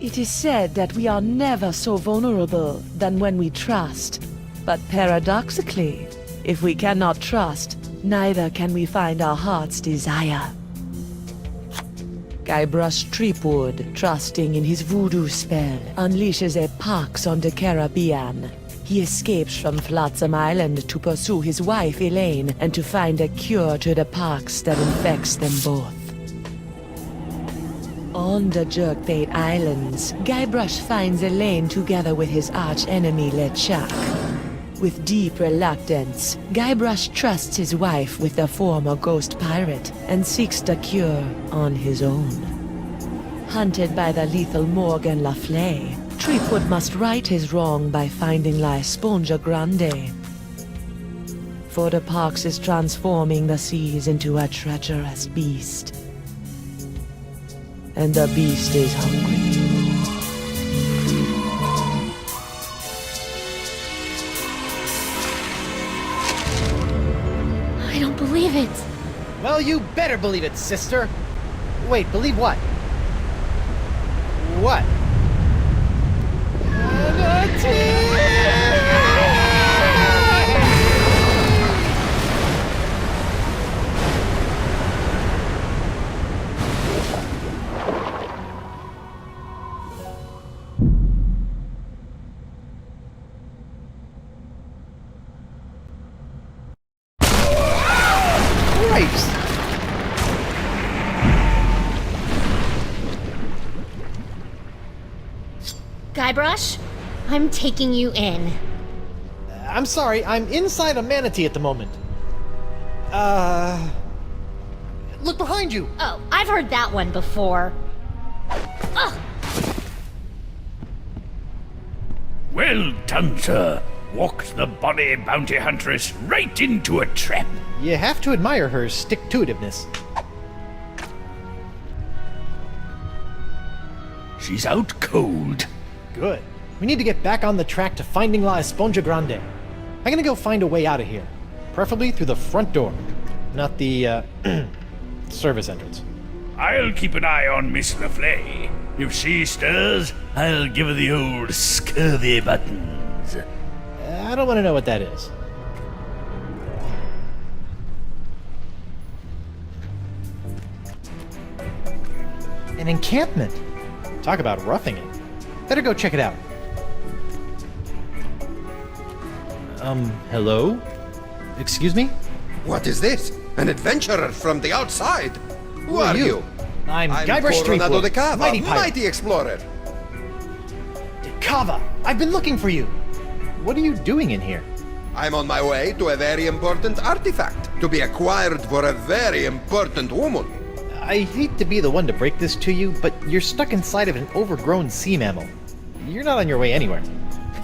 It is said that we are never so vulnerable than when we trust. But paradoxically, if we cannot trust, neither can we find our heart's desire. Guybrush Threepwood, trusting in his voodoo spell, unleashes a pox on the Caribbean. He escapes from Flotsam Island to pursue his wife Elaine and to find a cure to the pox that infects them both. On the Jerkbait Islands, Guybrush finds Elaine together with his arch-enemy LeChuck. With deep reluctance, Guybrush trusts his wife with the former ghost pirate and seeks the cure on his own. Hunted by the lethal Morgan Le Fay, Threepwood must right his wrong by finding La Esponja Grande. For the pox is transforming the seas into a treacherous beast. And the beast is hungry. I don't believe it. Well, you better believe it, sister. Wait, believe what? What? Guybrush, I'm taking you in. I'm sorry, I'm inside a manatee at the moment. Look behind you! Oh, I've heard that one before. Ugh! Well done, sir. Walked the bonny bounty huntress right into a trap. You have to admire her stick-to-itiveness. She's out cold. Good. We need to get back on the track to finding La Esponja Grande. I'm gonna go find a way out of here. Preferably through the front door. Not the, service entrance. I'll keep an eye on Miss Le Fay. If she stirs, I'll give her the old scurvy buttons. I don't want to know what that is. An encampment. Talk about roughing it. Better go check it out. Hello? Excuse me? What is this? An adventurer from the outside? Who are you? I'm Guybrush Coronado Threepwood, de Cava, mighty pirate. mighty explorer. Cava, I've been looking for you. What are you doing in here? I'm on my way to a very important artifact to be acquired for a very important woman. I hate to be the one to break this to you, but you're stuck inside of an overgrown sea mammal. You're not on your way anywhere.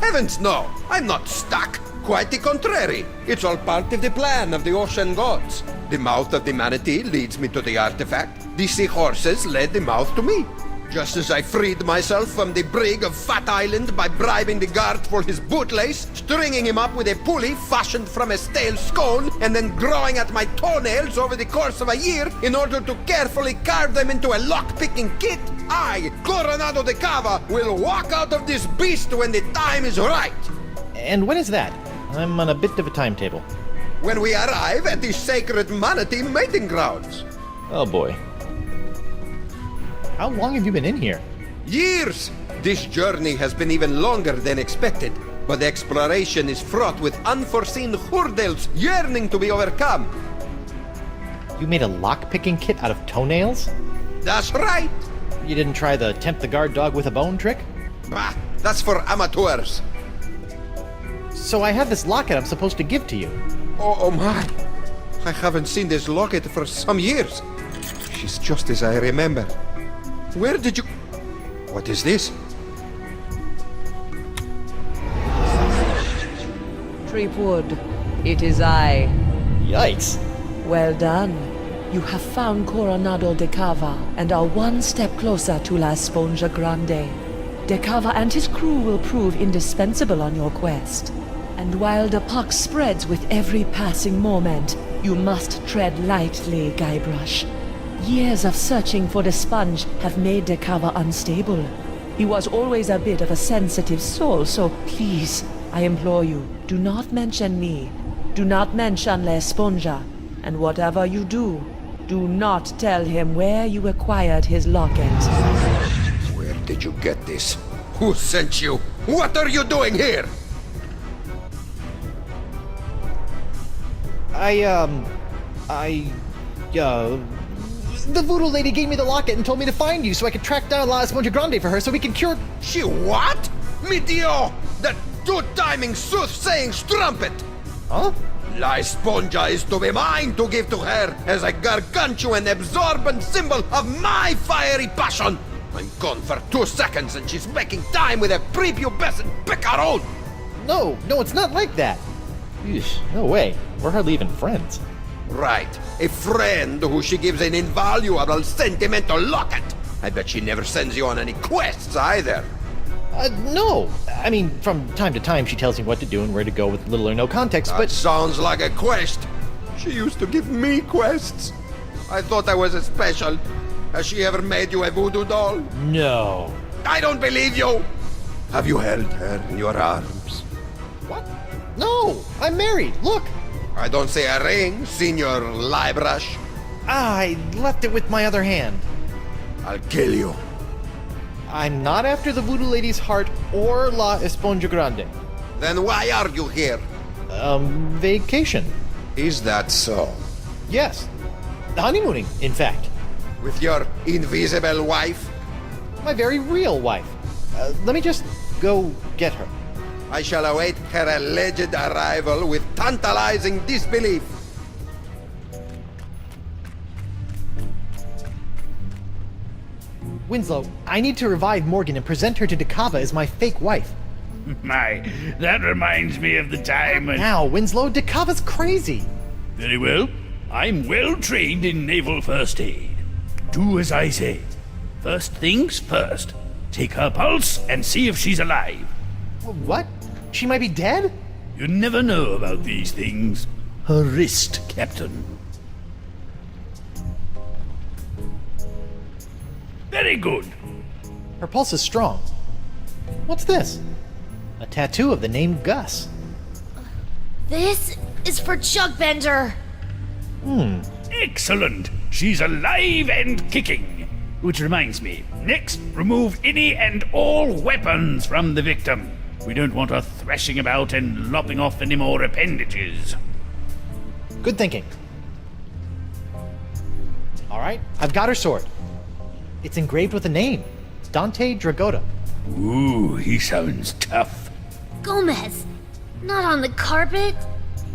Heavens no, I'm not stuck. Quite the contrary. It's all part of the plan of the ocean gods. The mouth of the manatee leads me to the artifact. The seahorses led the mouth to me. Just as I freed myself from the brig of Fat Island by bribing the guard for his bootlace, stringing him up with a pulley fashioned from a stale scone, and then growing at my toenails over the course of a year in order to carefully carve them into a lock-picking kit, I, Coronado de Cava, will walk out of this beast when the time is right. And when is that? I'm on a bit of a timetable. When we arrive at the sacred manatee mating grounds. Oh boy. How long have you been in here? Years! This journey has been even longer than expected, but the exploration is fraught with unforeseen hurdles yearning to be overcome. You made a lock-picking kit out of toenails? That's right! You didn't try the tempt the guard dog with a bone trick? Bah, that's for amateurs. So I have this locket I'm supposed to give to you. Oh my! I haven't seen this locket for some years. She's just as I remember. Where did you... What is this? Threepwood, it is I. Yikes. Well done. You have found Coronado de Cava and are one step closer to La Esponja Grande. De Cava and his crew will prove indispensable on your quest. And while the pox spreads with every passing moment, you must tread lightly, Guybrush. Years of searching for the sponge have made De Cava unstable. He was always a bit of a sensitive soul, so please, I implore you, do not mention me. Do not mention La Esponja. And whatever you do, do not tell him where you acquired his locket. Where did you get this? Who sent you? What are you doing here? The voodoo lady gave me the locket and told me to find you so I could track down La Esponja Grande for her so we can cure... She what? Mi Dio! That two-timing soothsaying strumpet! Huh? La Esponja is to be mine to give to her as a gargantuan absorbent symbol of my fiery passion! I'm gone for 2 seconds and she's making time with a prepubescent picaron! No, it's not like that. Eesh, no way. We're hardly even friends. Right, a friend who she gives an invaluable sentimental locket. I bet she never sends you on any quests either. No. I mean, from time to time she tells me what to do and where to go with little or no context, That but... sounds like a quest. She used to give me quests. I thought I was a special. Has she ever made you a voodoo doll? No. I don't believe you! Have you held her in your arms? What? No! I'm married! Look! I don't see a ring, Senor Liebrush. I left it with my other hand. I'll kill you. I'm not after the voodoo lady's heart or La Esponja Grande. Then why are you here? Vacation. Is that so? Yes. Honeymooning, in fact. With your invisible wife? My very real wife. Let me just go get her. I shall await her alleged arrival with tantalizing disbelief. Winslow, I need to revive Morgan and present her to Dakava as my fake wife. My, that reminds me of the time when... Now, Winslow, Dakava's crazy. Very well. I'm well trained in naval first aid. Do as I say. First things first. Take her pulse and see if she's alive. What? She might be dead? You never know about these things. Her wrist, Captain. Very good. Her pulse is strong. What's this? A tattoo of the name Gus. This is for Chugbender. Excellent. She's alive and kicking. Which reminds me, next, remove any and all weapons from the victim. We don't want her thrashing about and lopping off any more appendages. Good thinking. All right, I've got her sword. It's engraved with a name, Dante Dragotta. Ooh, he sounds tough. Gomez, not on the carpet.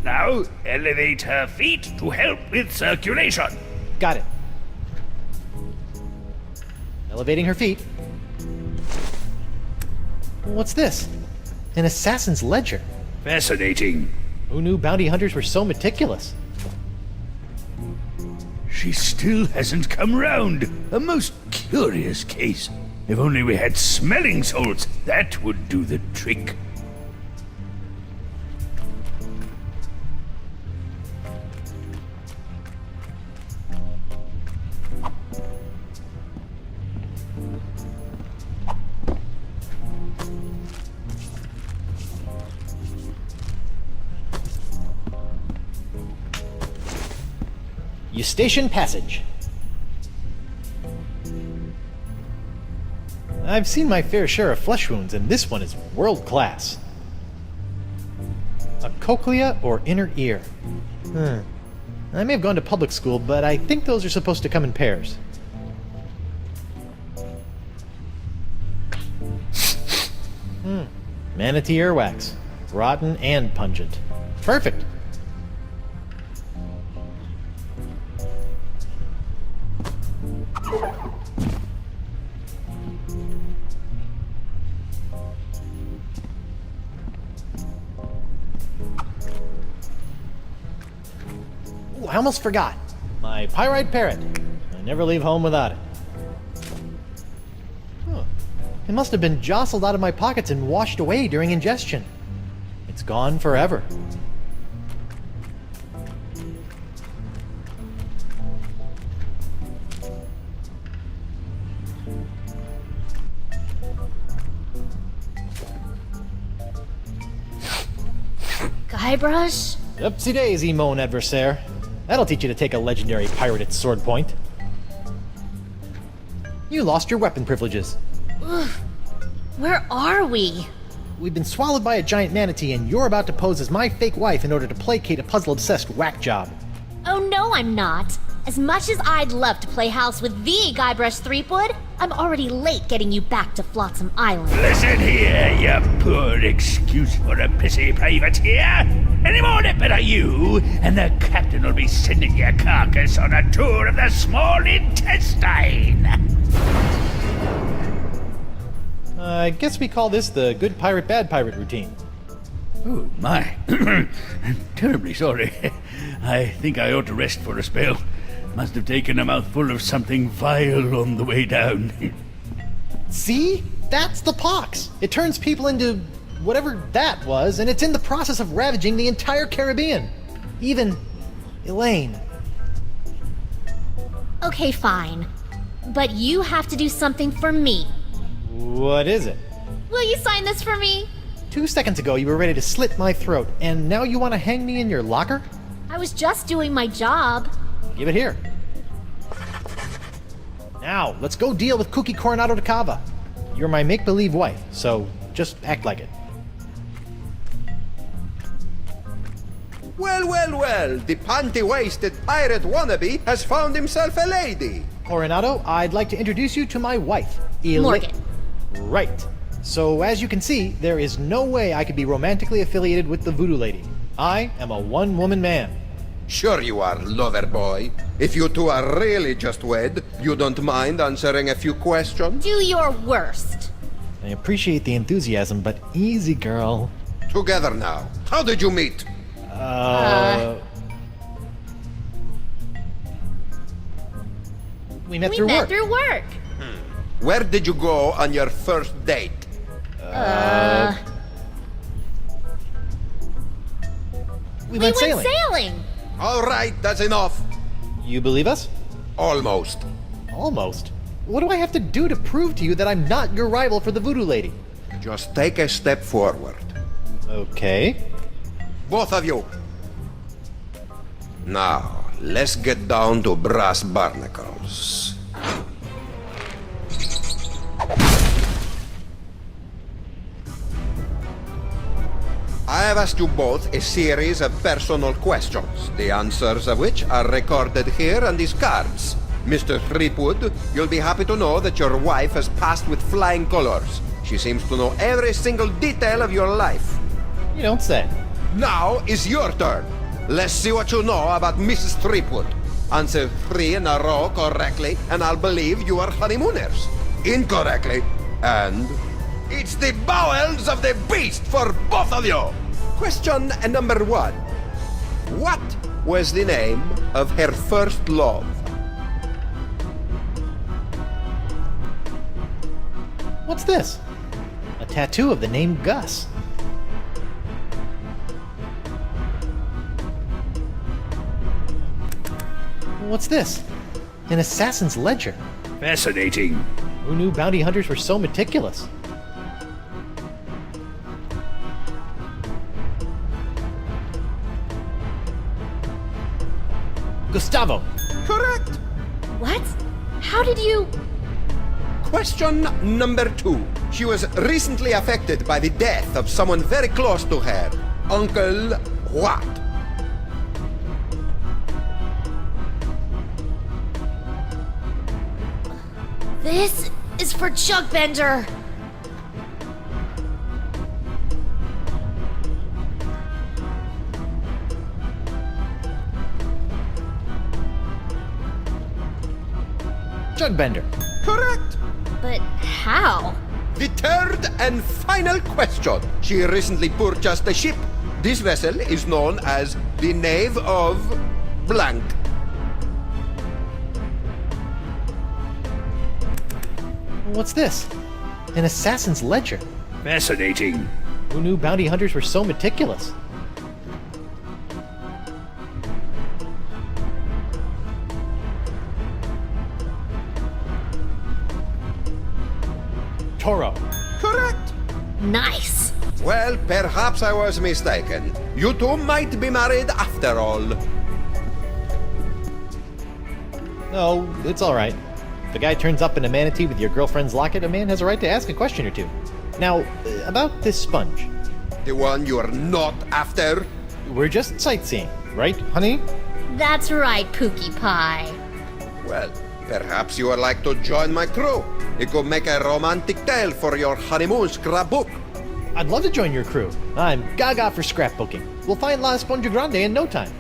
Now, elevate her feet to help with circulation. Got it. Elevating her feet. What's this? An assassin's ledger. Fascinating. Who knew bounty hunters were so meticulous? She still hasn't come round. A most curious case. If only we had smelling salts, that would do the trick. Eustachian Passage. I've seen my fair share of flesh wounds, and this one is world class. A cochlea or inner ear. I may have gone to public school, but I think those are supposed to come in pairs. Manatee earwax. Rotten and pungent. Perfect. Ooh, I almost forgot. My pyrite parrot. I never leave home without it. Huh. It must have been jostled out of my pockets and washed away during ingestion. It's gone forever. Guybrush? Oopsie daisy, mon adversaire. That'll teach you to take a legendary pirate at sword point. You lost your weapon privileges. Where are we? We've been swallowed by a giant manatee, and you're about to pose as my fake wife in order to placate a puzzle-obsessed whack job. Oh no, I'm not. As much as I'd love to play house with the Guybrush Threepwood, I'm already late getting you back to Flotsam Island. Listen here, you poor excuse for a pissy privateer. Any more nip at you, and the captain will be sending your carcass on a tour of the small intestine. I guess we call this the good pirate, bad pirate routine. Oh, my. I'm terribly sorry. I think I ought to rest for a spell. Must have taken a mouthful of something vile on the way down. See? That's the pox. It turns people into whatever that was, and it's in the process of ravaging the entire Caribbean. Even Elaine. Okay, fine. But you have to do something for me. What is it? Will you sign this for me? 2 seconds ago, you were ready to slit my throat, and now you want to hang me in your locker? I was just doing my job. Give it here. Now, let's go deal with Cookie Coronado de Cava. You're my make-believe wife, so just act like it. Well, well, well, the panty-waisted pirate wannabe has found himself a lady. Coronado, I'd like to introduce you to my wife, Morgan. Right. So, as you can see, there is no way I could be romantically affiliated with the Voodoo Lady. I am a one-woman man. Sure you are, lover boy. If you two are really just wed, you don't mind answering a few questions? Do your worst. I appreciate the enthusiasm, but easy, girl. Together now. How did you meet? We met We through met work. through work. Where did you go on your first date? We We went went sailing. sailing. All right, that's enough. You believe us? Almost. Almost. What do I have to do to prove to you that I'm not your rival for the Voodoo Lady? Just take a step forward. Okay. Both of you. Now, let's get down to brass barnacles. I have asked you both a series of personal questions, the answers of which are recorded here on these cards. Mr. Threepwood, you'll be happy to know that your wife has passed with flying colors. She seems to know every single detail of your life. You don't say. Now is your turn. Let's see what you know about Mrs. Threepwood. Answer 3 in a row correctly, and I'll believe you are honeymooners. Incorrectly, and it's the bowels of the beast for both of you. Question number 1. What was the name of her first love? What's this? A tattoo of the name Gus. What's this? An assassin's ledger. Fascinating. Who knew bounty hunters were so meticulous? Gustavo. Correct. What? How did you... Question number 2. She was recently affected by the death of someone very close to her. Uncle what? This is for Chugbender. Jugbender. Correct. But how? The third and final question. She recently purchased a ship. This vessel is known as the Knave of Blank. What's this? An assassin's ledger. Fascinating. Who knew bounty hunters were so meticulous? Toro. Correct. Nice. Well, perhaps I was mistaken. You two might be married after all. No, it's alright. If a guy turns up in a manatee with your girlfriend's locket, a man has a right to ask a question or two. Now, about this sponge. The one you are not after? We're just sightseeing, right, honey? That's right, Pookie Pie. Well, perhaps you would like to join my crew. It could make a romantic tale for your honeymoon scrapbook. I'd love to join your crew. I'm gaga for scrapbooking. We'll find La Esponja Grande in no time.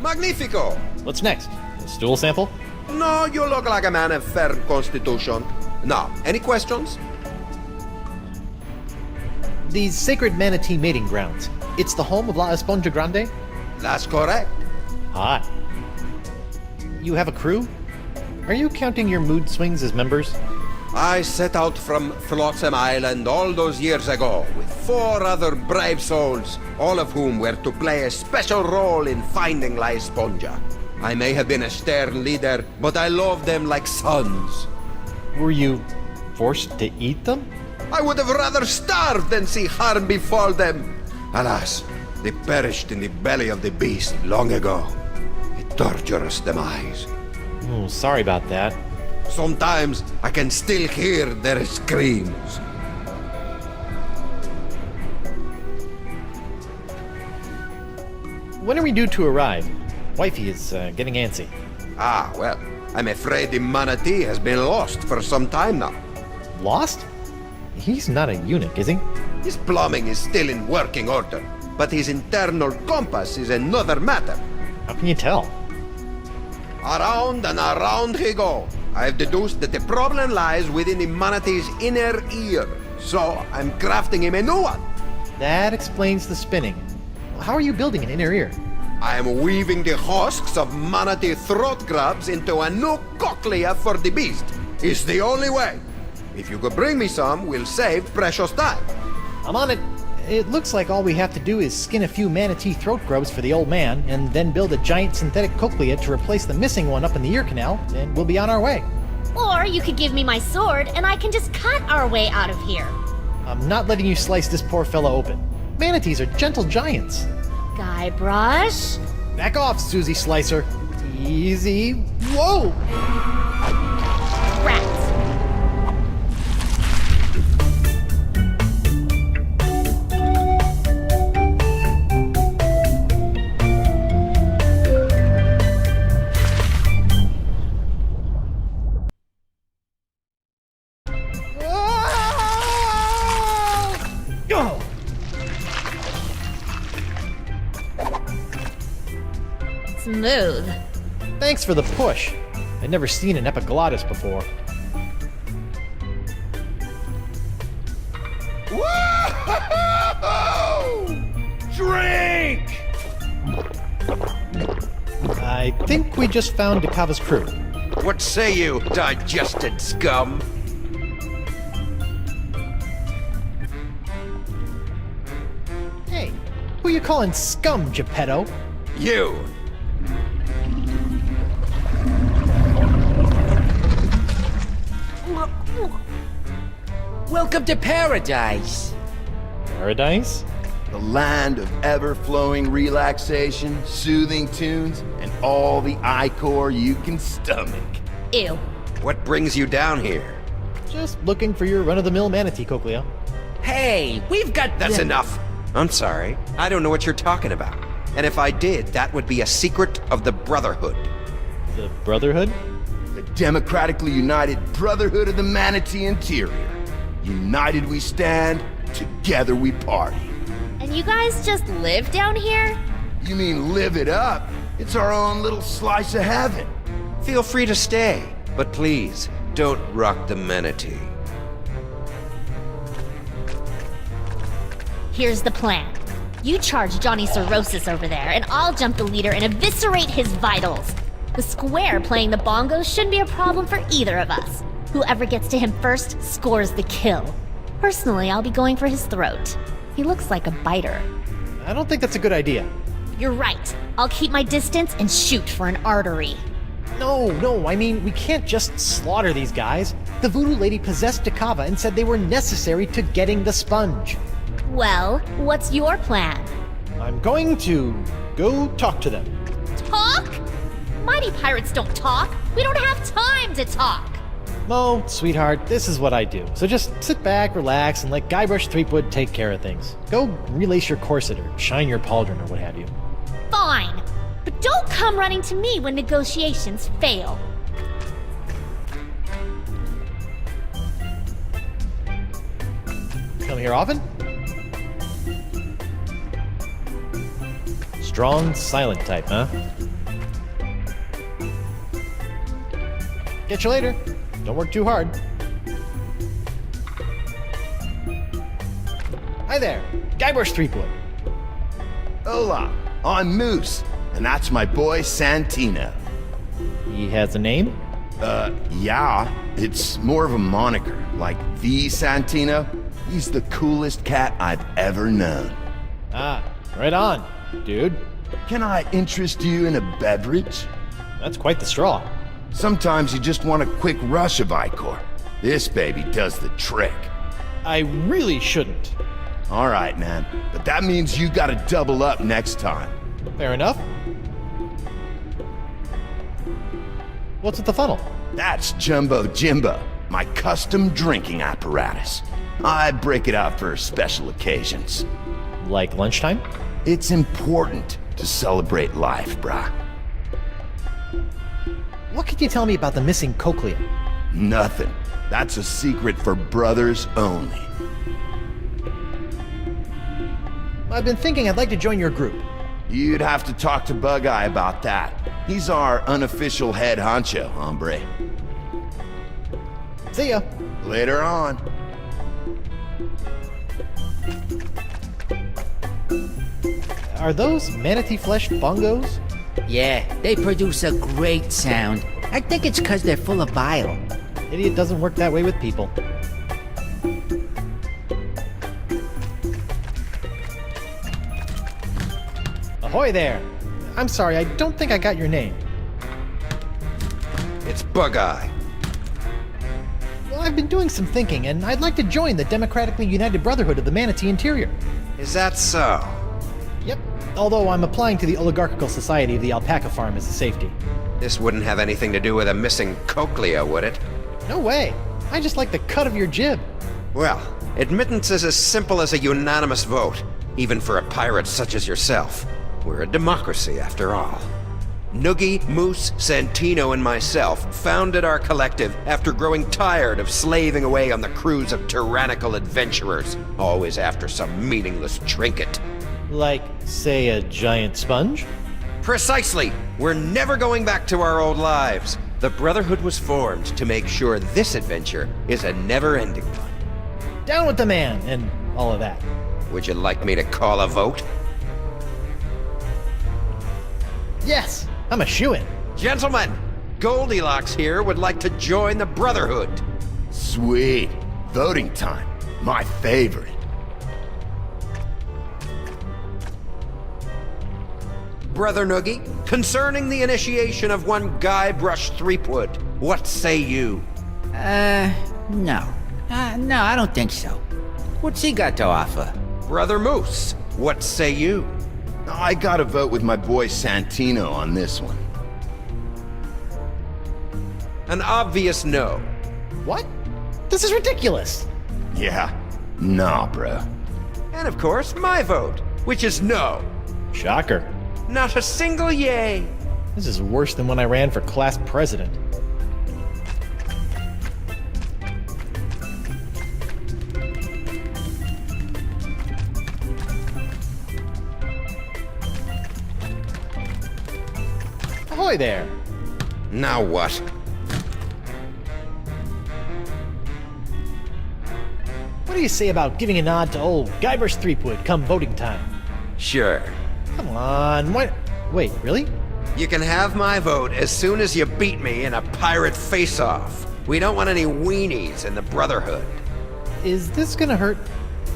Magnifico! What's next? A stool sample? No, you look like a man of firm constitution. Now, any questions? These sacred manatee mating grounds. It's the home of La Esponja Grande? That's correct. Hot. You have a crew? Are you counting your mood swings as members? I set out from Flotsam Island all those years ago with 4 other brave souls, all of whom were to play a special role in finding La Esponja. I may have been a stern leader, but I loved them like sons. Were you forced to eat them? I would have rather starved than see harm befall them. Alas, they perished in the belly of the beast long ago. A torturous demise. Oh, sorry about that. Sometimes I can still hear their screams. When are we due to arrive? Wifey is getting antsy. Ah, well, I'm afraid the manatee has been lost for some time now. Lost? He's not a eunuch, is he? His plumbing is still in working order, but his internal compass is another matter. How can you tell? Around and around he goes. I've deduced that the problem lies within the manatee's inner ear, so I'm crafting him a new one. That explains the spinning. How are you building an inner ear? I am weaving the husks of manatee throat grabs into a new cochlea for the beast. It's the only way. If you could bring me some, we'll save precious time. I'm on it. It looks like all we have to do is skin a few manatee throat grubs for the old man, and then build a giant synthetic cochlea to replace the missing one up in the ear canal, and we'll be on our way. Or you could give me my sword and I can just cut our way out of here. I'm not letting you slice this poor fella open. Manatees are gentle giants. Guybrush? Back off, Susie Slicer. Easy. Whoa! Rats. Smooth. Thanks for the push. I'd never seen an epiglottis before. Whoa! Drink! I think we just found Dakava's crew. What say you, digested scum? Hey, who you calling scum, Geppetto? You. Welcome to paradise. Paradise? The land of ever-flowing relaxation, soothing tunes, and all the ichor you can stomach. Ew. What brings you down here? Just looking for your run-of-the-mill manatee cochlea. Hey, we've got That's enough. I'm sorry. I don't know what you're talking about. And if I did, that would be a secret of the Brotherhood. The Brotherhood? The democratically united Brotherhood of the Manatee Interior. United we stand, together we party. And you guys just live down here? You mean live it up? It's our own little slice of heaven. Feel free to stay, but please, don't rock the manatee. Here's the plan. You charge Johnny Cirrhosis over there, and I'll jump the leader and eviscerate his vitals. The square playing the bongos shouldn't be a problem for either of us. Whoever gets to him first scores the kill. Personally, I'll be going for his throat. He looks like a biter. I don't think that's a good idea. You're right. I'll keep my distance and shoot for an artery. No, I mean, we can't just slaughter these guys. The voodoo lady possessed Dakava and said they were necessary to getting the sponge. Well, what's your plan? I'm going to go talk to them. Talk? Mighty pirates don't talk. We don't have time to talk. Mo, sweetheart, this is what I do. So just sit back, relax, and let Guybrush Threepwood take care of things. Go relace your corset or shine your pauldron or what have you. Fine. But don't come running to me when negotiations fail. Come here often? Strong, silent type, huh? Catch you later. Don't work too hard. Hi there, Guybrush Threepwood. Hola, I'm Moose, and that's my boy Santino. He has a name? Yeah, it's more of a moniker, like the Santino. He's the coolest cat I've ever known. Ah, right on, dude. Can I interest you in a beverage? That's quite the straw. Sometimes you just want a quick rush of Ichor. This baby does the trick. I really shouldn't. All right, man, but that means you gotta double up next time. Fair enough. What's with the funnel? That's Jumbo Jimbo, my custom drinking apparatus. I break it out for special occasions. Like lunchtime? It's important to celebrate life, brah. What can you tell me about the missing cochlea? Nothing. That's a secret for brothers only. I've been thinking I'd like to join your group. You'd have to talk to Bug-Eye about that. He's our unofficial head honcho, hombre. See ya. Later on. Are those manatee flesh bongos? Yeah, they produce a great sound. I think it's 'cause they're full of bile. Idiot doesn't work that way with people. Ahoy there! I'm sorry, I don't think I got your name. It's Bug-Eye. Well, I've been doing some thinking, and I'd like to join the Democratically United Brotherhood of the Manatee Interior. Is that so? Yep, although I'm applying to the Oligarchical Society of the Alpaca Farm as a safety. This wouldn't have anything to do with a missing cochlea, would it? No way! I just like the cut of your jib. Well, admittance is as simple as a unanimous vote, even for a pirate such as yourself. We're a democracy, after all. Noogie, Moose, Santino, and myself founded our collective after growing tired of slaving away on the crews of tyrannical adventurers, always after some meaningless trinket. Like, say, a giant sponge? Precisely! We're never going back to our old lives. The Brotherhood was formed to make sure this adventure is a never-ending one. Down with the man, and all of that. Would you like me to call a vote? Yes! I'm a shoo-in. Gentlemen, Goldilocks here would like to join the Brotherhood. Sweet. Voting time. My favorite. Brother Noogie, concerning the initiation of one Guybrush Threepwood, what say you? No. No, I don't think so. What's he got to offer? Brother Moose, what say you? I gotta vote with my boy Santino on this one. An obvious no. What? This is ridiculous! Yeah. Nah, bro. And of course, my vote, which is no. Shocker. Not a single yay. This is worse than when I ran for class president. Ahoy there! Now what? What do you say about giving a nod to old Guybrush Threepwood come voting time? Sure. Come on, what? Wait, really? You can have my vote as soon as you beat me in a pirate face-off. We don't want any weenies in the Brotherhood. Is this gonna hurt?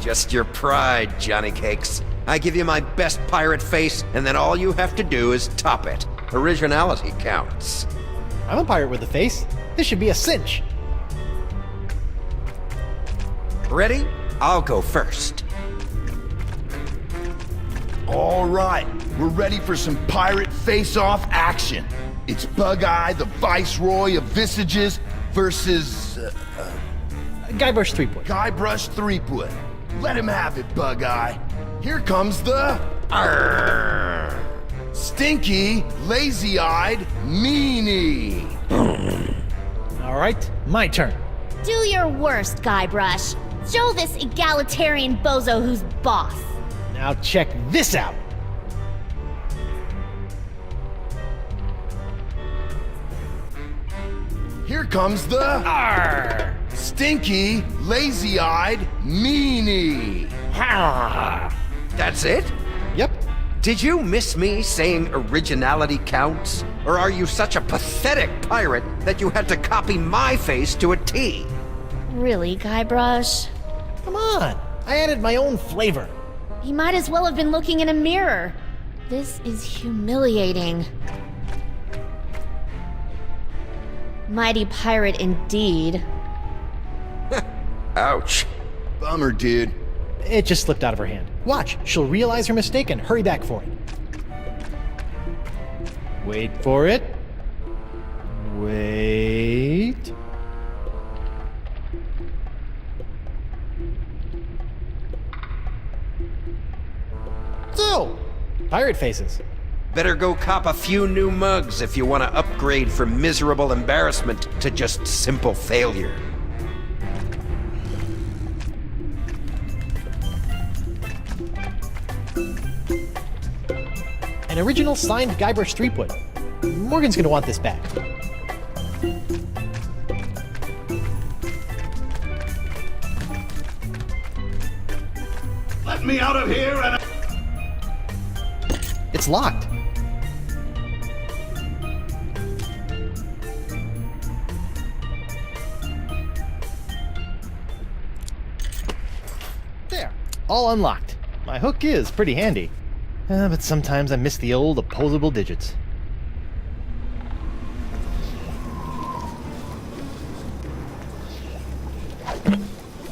Just your pride, Johnny Cakes. I give you my best pirate face, and then all you have to do is top it. Originality counts. I'm a pirate with a face. This should be a cinch. Ready? I'll go first. All right, we're ready for some pirate face-off action. It's Bug-Eye, the Viceroy of Visages, versus Guybrush Threepwood. Guybrush Threepwood. Let him have it, Bug-Eye. Here comes the Arrgh. Stinky, lazy-eyed meanie. All right, my turn. Do your worst, Guybrush. Show this egalitarian bozo who's boss. Now check this out. Here comes the Arr! Stinky, lazy-eyed meanie. That's it? Yep. Did you miss me saying originality counts? Or are you such a pathetic pirate that you had to copy my face to a T? Really, Guybrush? Come on. I added my own flavor. He might as well have been looking in a mirror. This is humiliating. Mighty pirate indeed. Ouch. Bummer, dude. It just slipped out of her hand. Watch, she'll realize her mistake and hurry back for it. Wait for it. Wait. So, pirate faces. Better go cop a few new mugs if you want to upgrade from miserable embarrassment to just simple failure. An original signed Guybrush Threepwood. Morgan's gonna want this back. Let me out of here and... It's locked. There, all unlocked. My hook is pretty handy. But sometimes I miss the old opposable digits.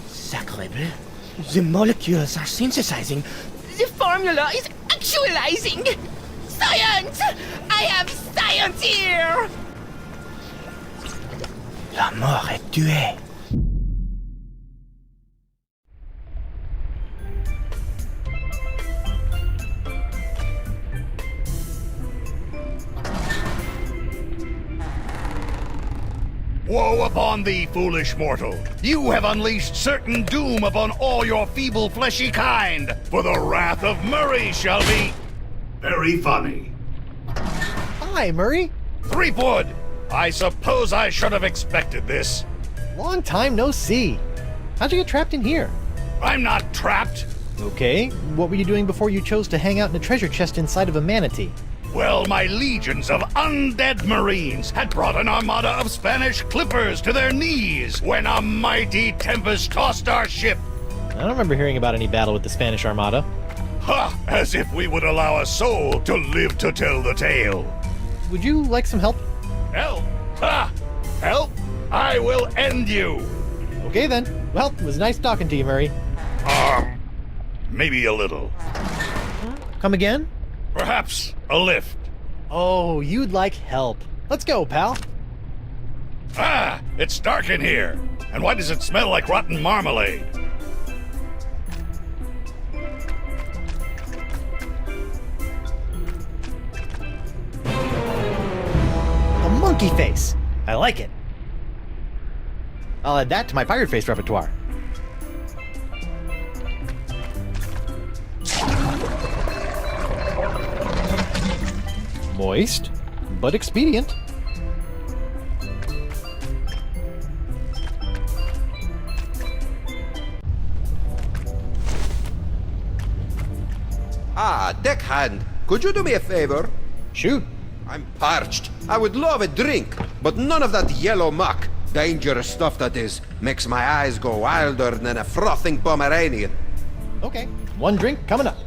Sacre bleu. The molecules are synthesizing. The formula is actualizing. Science! I have science here! La mort est tuée. Woe upon thee, foolish mortal! You have unleashed certain doom upon all your feeble fleshy kind, for the wrath of Murray shall be... Very funny. Hi, Murray. Threepwood! I suppose I should have expected this. Long time no see. How'd you get trapped in here? I'm not trapped. Okay, what were you doing before you chose to hang out in a treasure chest inside of a manatee? Well, my legions of undead marines had brought an armada of Spanish clippers to their knees when a mighty tempest tossed our ship. I don't remember hearing about any battle with the Spanish Armada. Ha! As if we would allow a soul to live to tell the tale. Would you like some help? Help! Ha! Help! I will end you! Okay then. Well, it was nice talking to you, Murray. Maybe a little. Come again? Perhaps a lift. Oh, you'd like help. Let's go, pal. Ah! It's dark in here. And why does it smell like rotten marmalade? A monkey face. I like it. I'll add that to my pirate face repertoire. Moist, but expedient. Ah, deckhand, could you do me a favor? Shoot. I'm parched. I would love a drink, but none of that yellow muck, dangerous stuff that is, makes my eyes go wilder than a frothing Pomeranian. Okay, one drink coming up.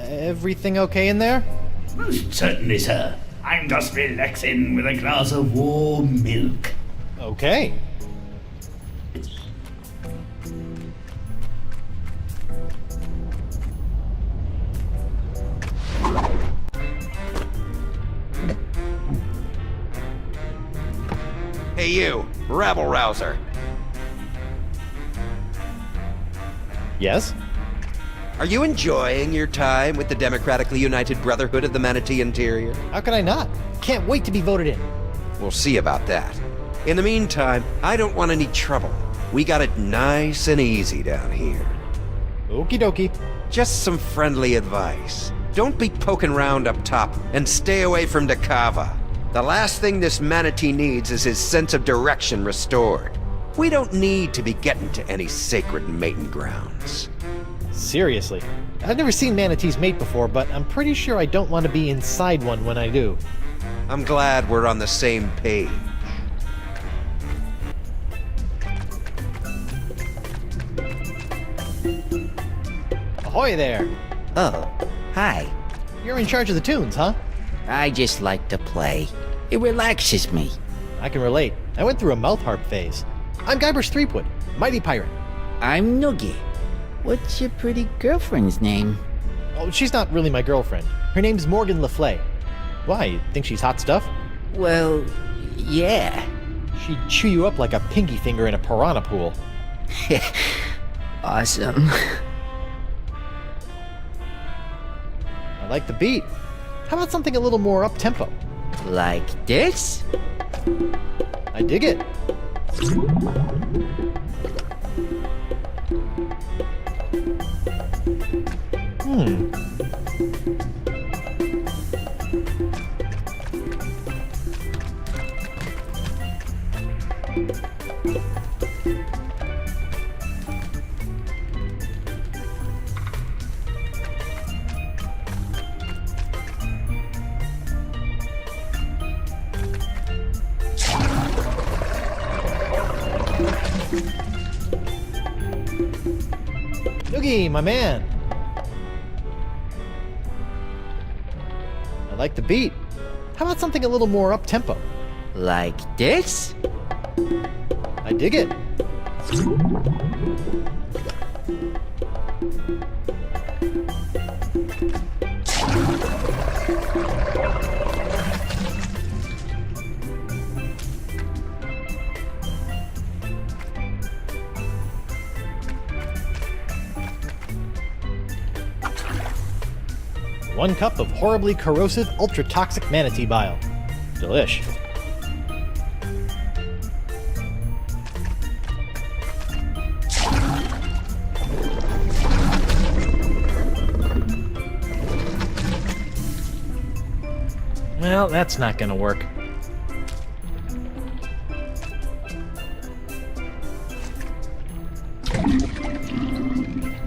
Everything okay in there? Most certainly, sir. I'm just relaxing with a glass of warm milk. Okay. Hey you, rabble-rouser. Yes? Are you enjoying your time with the Democratically United Brotherhood of the Manatee Interior? How could I not? Can't wait to be voted in. We'll see about that. In the meantime, I don't want any trouble. We got it nice and easy down here. Okie dokie. Just some friendly advice. Don't be poking around up top, and stay away from Dakava. The last thing this manatee needs is his sense of direction restored. We don't need to be getting to any sacred mating grounds. Seriously. I've never seen manatees mate before, but I'm pretty sure I don't want to be inside one when I do. I'm glad we're on the same page. Ahoy there! Oh, hi. You're in charge of the tunes, huh? I just like to play. It relaxes me. I can relate. I went through a mouth harp phase. I'm Guybrush Threepwood, mighty pirate. I'm Noogie. What's your pretty girlfriend's name? Oh, she's not really my girlfriend. Her name's Morgan LaFlay. Why, you think she's hot stuff? Well, yeah. She'd chew you up like a pinky finger in a piranha pool. Awesome. I like the beat. How about something a little more up-tempo? Like this? I dig it. Noogie, my man. I like the beat. How about something a little more up-tempo? Like this? I dig it. One cup of horribly corrosive, ultra-toxic manatee bile. Delish. Well, that's not gonna work.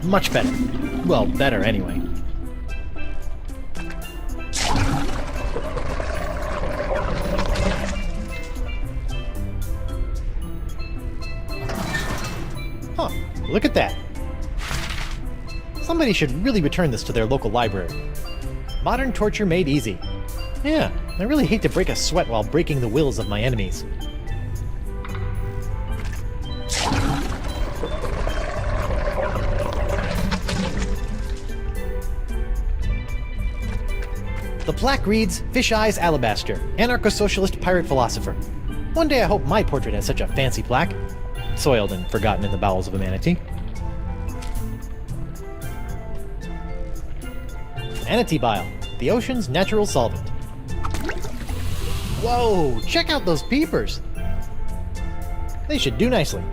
Much better. Well, better anyway. Huh, look at that. Somebody should really return this to their local library. Modern torture made easy. Yeah, I really hate to break a sweat while breaking the wills of my enemies. The plaque reads, Fish Eyes Alabaster, anarcho-socialist pirate philosopher. One day I hope my portrait has such a fancy plaque. Soiled and forgotten in the bowels of a manatee. Manatee bile, the ocean's natural solvent. Whoa, check out those peepers. They should do nicely.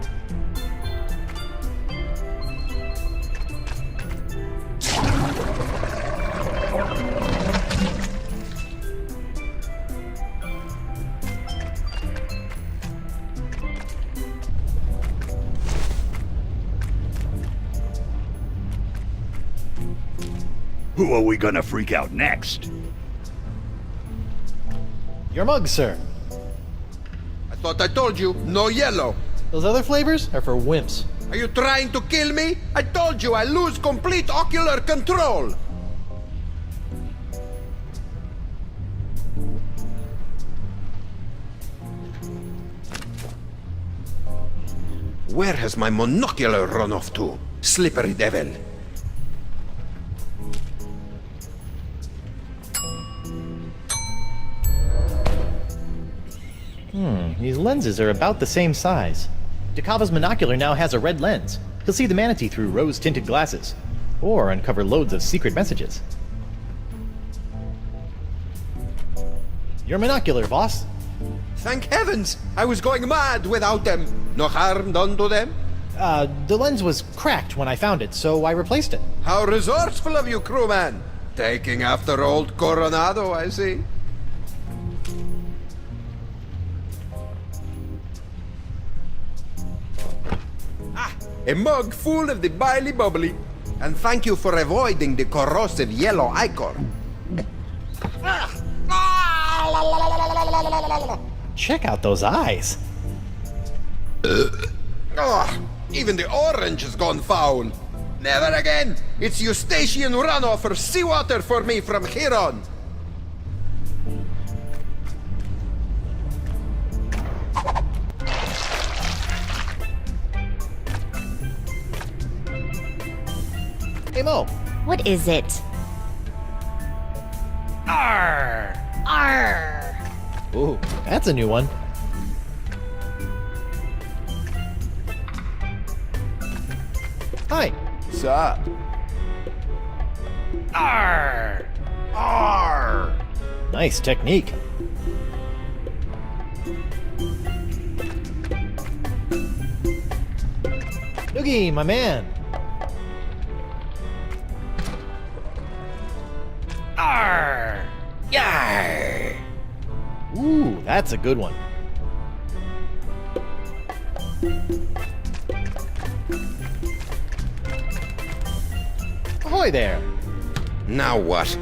Who are we gonna freak out next? Your mug, sir. I thought I told you, no yellow. Those other flavors are for wimps. Are you trying to kill me? I told you I lose complete ocular control. Where has my monocular run off to? Slippery devil. These lenses are about the same size. Dakava's monocular now has a red lens. He'll see the manatee through rose-tinted glasses, or uncover loads of secret messages. Your monocular, boss. Thank heavens! I was going mad without them. No harm done to them? The lens was cracked when I found it, so I replaced it. How resourceful of you, crewman! Taking after old Coronado, I see. A mug full of the biley bubbly. And thank you for avoiding the corrosive yellow ichor. Check out those eyes. Even the orange has gone foul. Never again. It's Eustachian runoff or seawater for me from here on. Hey, Mo. What is it? Arr! Arr! Ooh, that's a new one. Hi. Sup? Arr! Arr! Nice technique. Noogie, my man. Arr! Yar! Ooh, that's a good one. Ahoy there. Now what?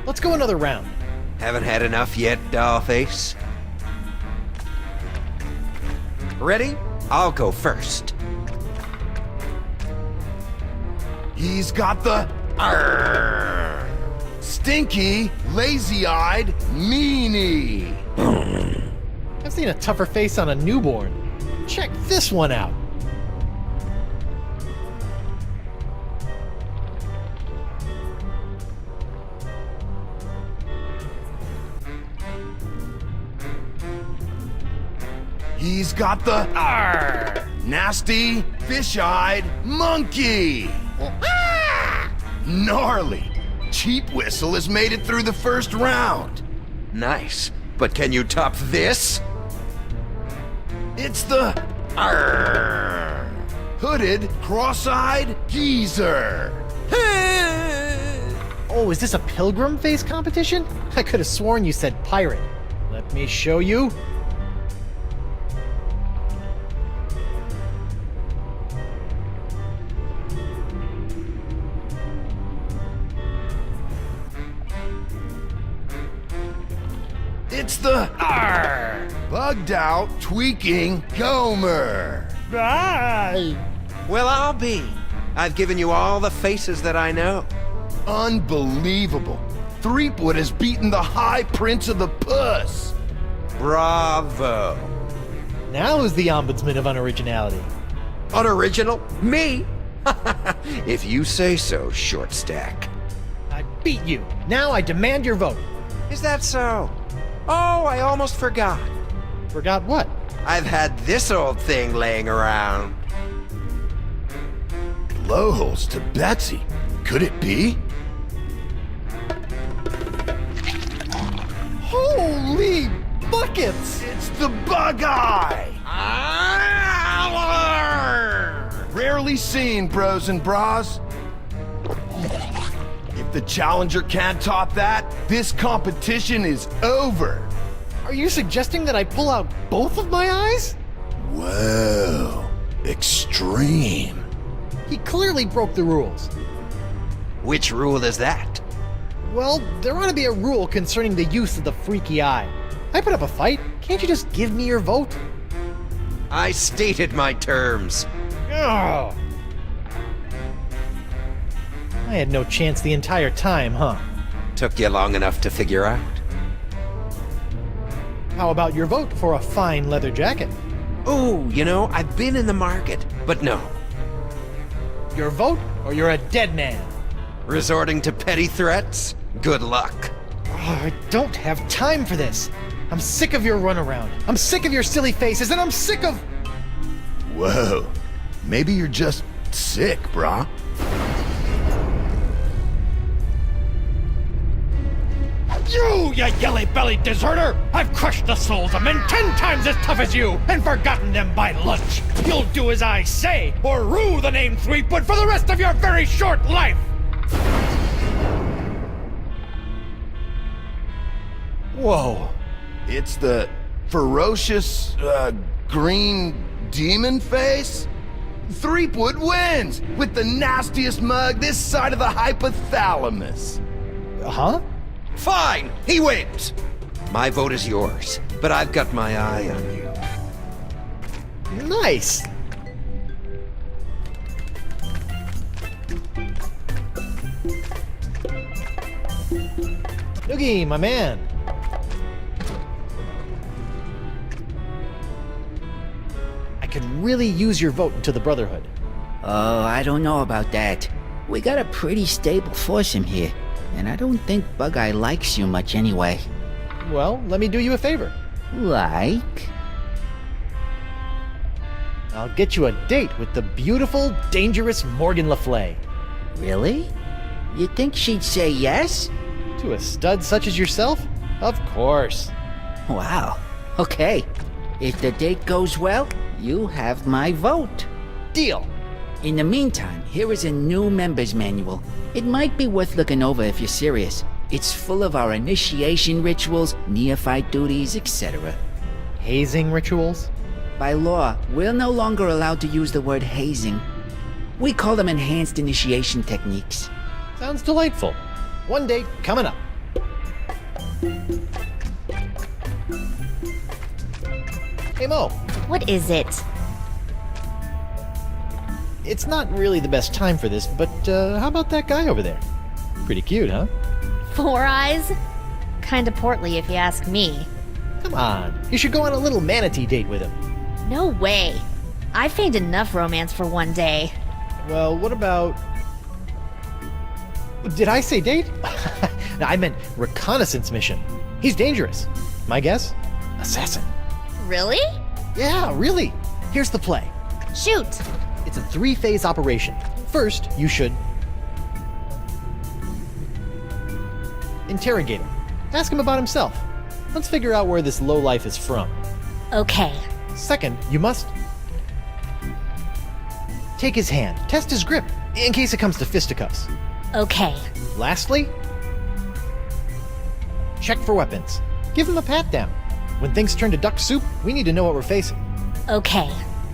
Let's go another round. Haven't had enough yet, dollface? Ready? I'll go first. He's got the Arr! Stinky, lazy-eyed meanie. I've seen a tougher face on a newborn. Check this one out. He's got the Arr! nasty, fish-eyed monkey. Gnarly. Cheap Whistle has made it through the first round. Nice. But can you top this? It's the Arr! hooded, cross-eyed geezer. Oh, is this a pilgrim face competition? I could have sworn you said pirate. Let me show you. It's the Arr! bugged out, tweaking Gomer. Well, I'll be. I've given you all the faces that I know. Unbelievable. Threepwood has beaten the High Prince of the Puss. Bravo. Now who's the ombudsman of unoriginality? Unoriginal? Me? If you say so, short stack. I beat you. Now I demand your vote. Is that so? Oh, I almost forgot. Forgot what? I've had this old thing laying around. Blowholes to Betsy. Could it be? Holy buckets! It's the Bug Eye! Rarely seen, bros and bras. If the challenger can't top that, this competition is over. Are you suggesting that I pull out both of my eyes? Whoa, extreme. He clearly broke the rules. Which rule is that? Well, there ought to be a rule concerning the use of the freaky eye. I put up a fight. Can't you just give me your vote? I stated my terms. Ugh. I had no chance the entire time, huh? Took you long enough to figure out. How about your vote for a fine leather jacket? Oh, you know, I've been in the market, but no. Your vote, or you're a dead man? Resorting to petty threats? Good luck. Oh, I don't have time for this. I'm sick of your runaround. I'm sick of your silly faces, and I'm sick of... Whoa. Maybe you're just sick, brah. You yelly-bellied deserter! I've crushed the souls of men 10 times as tough as you, and forgotten them by lunch. You'll do as I say, or rue the name Threepwood for the rest of your very short life! Whoa. It's the ferocious, green demon face? Threepwood wins with the nastiest mug this side of the hypothalamus. Huh? Fine, he wins. My vote is yours, but I've got my eye on you. Nice. Noogie, my man. I could really use your vote into the Brotherhood. Oh, I don't know about that. We got a pretty stable force in here, and I don't think Bug-Eye likes you much anyway. Well, let me do you a favor. Like? I'll get you a date with the beautiful, dangerous Morgan Le Fay. Really? You think she'd say yes? To a stud such as yourself? Of course. Wow. Okay. If the date goes well, you have my vote. Deal. In the meantime, here is a new member's manual. It might be worth looking over if you're serious. It's full of our initiation rituals, neophyte duties, etc. Hazing rituals? By law, we're no longer allowed to use the word hazing. We call them enhanced initiation techniques. Sounds delightful. One date coming up. Hey Mo, What is it? it's not really the best time for this, but how about that guy over there? Pretty cute, huh? 4 Eyes? Kinda portly if you ask me. Come on, you should go on a little manatee date with him. No way. I feigned enough romance for one day. Well, what about... Did I say date? No, I meant reconnaissance mission. He's dangerous. My guess? Assassin. Really? Yeah, really. Here's the play. Shoot! It's a 3-phase operation. First, you should... interrogate him. Ask him about himself. Let's figure out where this lowlife is from. Okay. Second, you must... take his hand. Test his grip, in case it comes to fisticuffs. Okay. Lastly, check for weapons. Give him a pat down. When things turn to duck soup, we need to know what we're facing. Okay.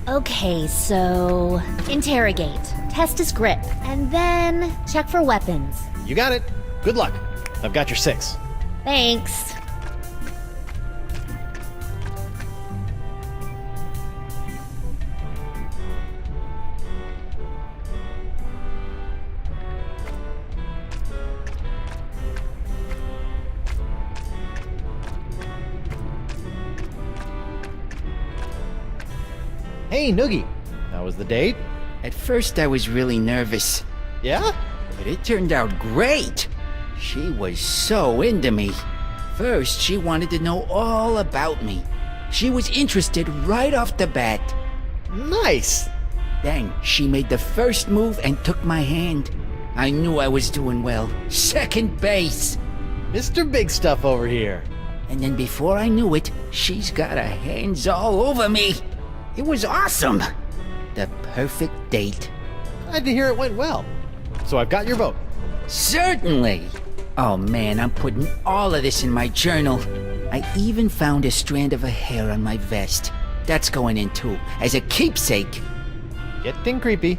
Okay, so... interrogate. Test his grip. And then... check for weapons. You got it. Good luck. I've got your 6. Thanks. Hey, Noogie. How was the date? At first I was really nervous, Yeah? but it turned out great. She was so into me. First, she wanted to know all about me. She was interested right off the bat. Nice. Then she made the first move and took my hand. I knew I was doing well. Second base. Mr. Big Stuff over here. And then before I knew it, she's got her hands all over me. It was awesome. The perfect date. Glad to hear it went well. So I've got your vote. Certainly. Oh man, I'm putting all of this in my journal. I even found a strand of her hair on my vest. That's going in too, as a keepsake. Getting creepy.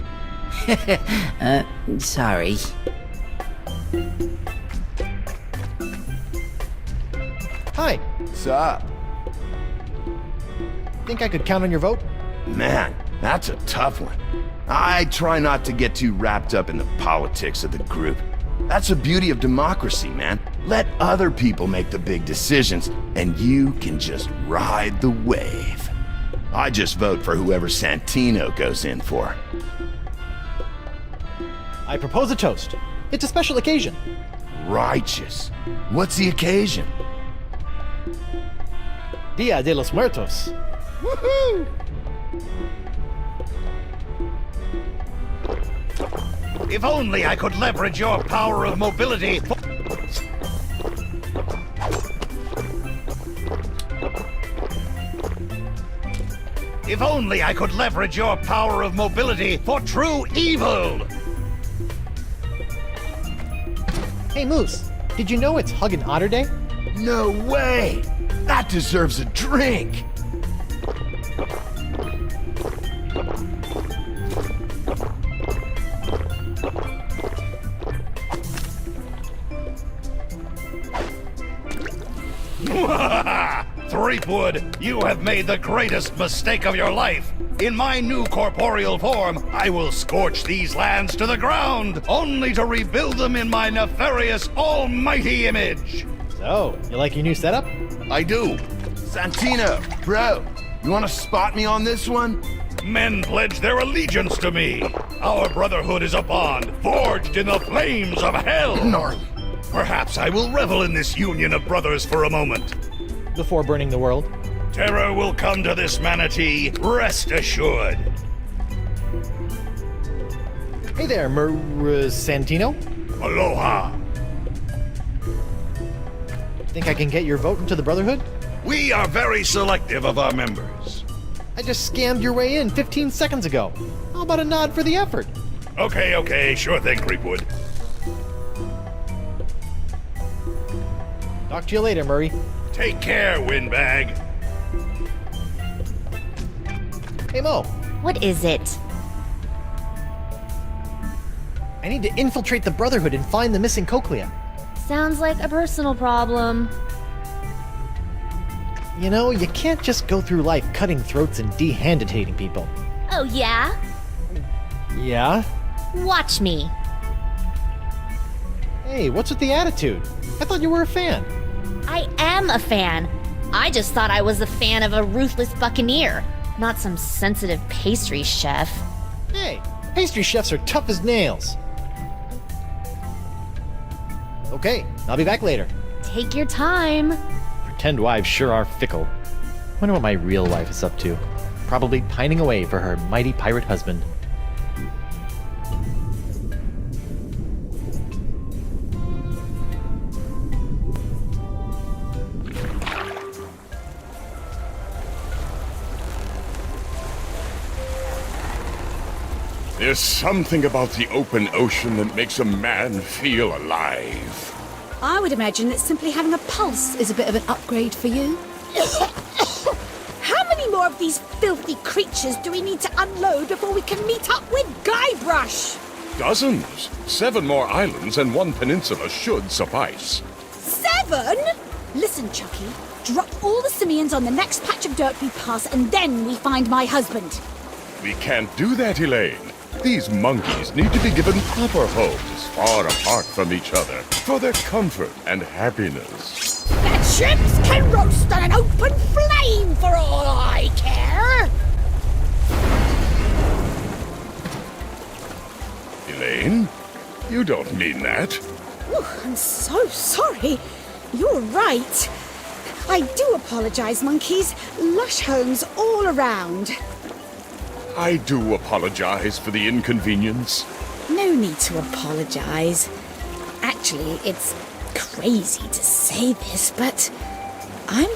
Sorry. Hi. What's up? Think I could count on your vote? Man, that's a tough one. I try not to get too wrapped up in the politics of the group. That's the beauty of democracy, man. Let other people make the big decisions, and you can just ride the wave. I just vote for whoever Santino goes in for. I propose a toast. It's a special occasion. Righteous. What's the occasion? Dia de los Muertos. Woohoo! If only I could leverage your power of mobility. If only I could leverage your power of mobility for true evil! Hey, Moose, did you know it's Hug and Otter Day? No way! That deserves a drink! Threepwood, you have made the greatest mistake of your life. In my new corporeal form, I will scorch these lands to the ground, only to rebuild them in my nefarious almighty image. So, you like your new setup? I do. Santino, bro, you wanna spot me on this one? Men pledge their allegiance to me. Our brotherhood is a bond forged in the flames of hell. Gnarly. Perhaps I will revel in this union of brothers for a moment. Before burning the world? Terror will come to this manatee, rest assured. Hey there, Santino. Aloha. Think I can get your vote into the Brotherhood? We are very selective of our members. I just scammed your way in 15 seconds ago. How about a nod for the effort? Okay, sure thing, Creepwood. Talk to you later, Murray. Take care, Windbag. Hey, Mo. What is it? I need to infiltrate the Brotherhood and find the missing cochlea. Sounds like a personal problem. You know, you can't just go through life cutting throats and dehanditating people. Oh, yeah? Yeah? Watch me. Hey, what's with the attitude? I thought you were a fan. I am a fan. I just thought I was a fan of a ruthless buccaneer, not some sensitive pastry chef. Hey, pastry chefs are tough as nails. Okay, I'll be back later. Take your time. Pretend wives sure are fickle. Wonder what my real wife is up to. Probably pining away for her mighty pirate husband. There's something about the open ocean that makes a man feel alive. I would imagine that simply having a pulse is a bit of an upgrade for you. How many more of these filthy creatures do we need to unload before we can meet up with Guybrush? Dozens. 7 more islands and 1 peninsula should suffice. 7? Listen, Chucky. Drop all the simians on the next patch of dirt we pass, and then we find my husband. We can't do that, Elaine. These monkeys need to be given proper homes far apart from each other for their comfort and happiness. The chimps can roast on an open flame for all I care. Elaine? You don't mean that. Oh, I'm so sorry. You're right. I do apologize, monkeys. Lush homes all around. I do apologize for the inconvenience. No need to apologize. Actually, it's crazy to say this, but I'm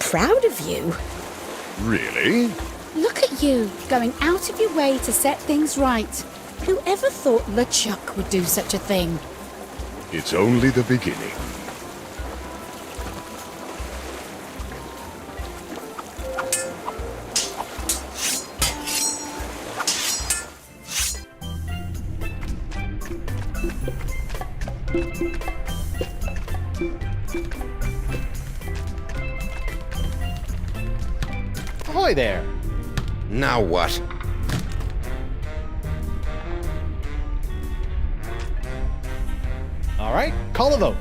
proud of you. Really? Look at you, going out of your way to set things right. Whoever thought LeChuck would do such a thing? It's only the beginning. Ahoy there! Now what? All right, call a vote.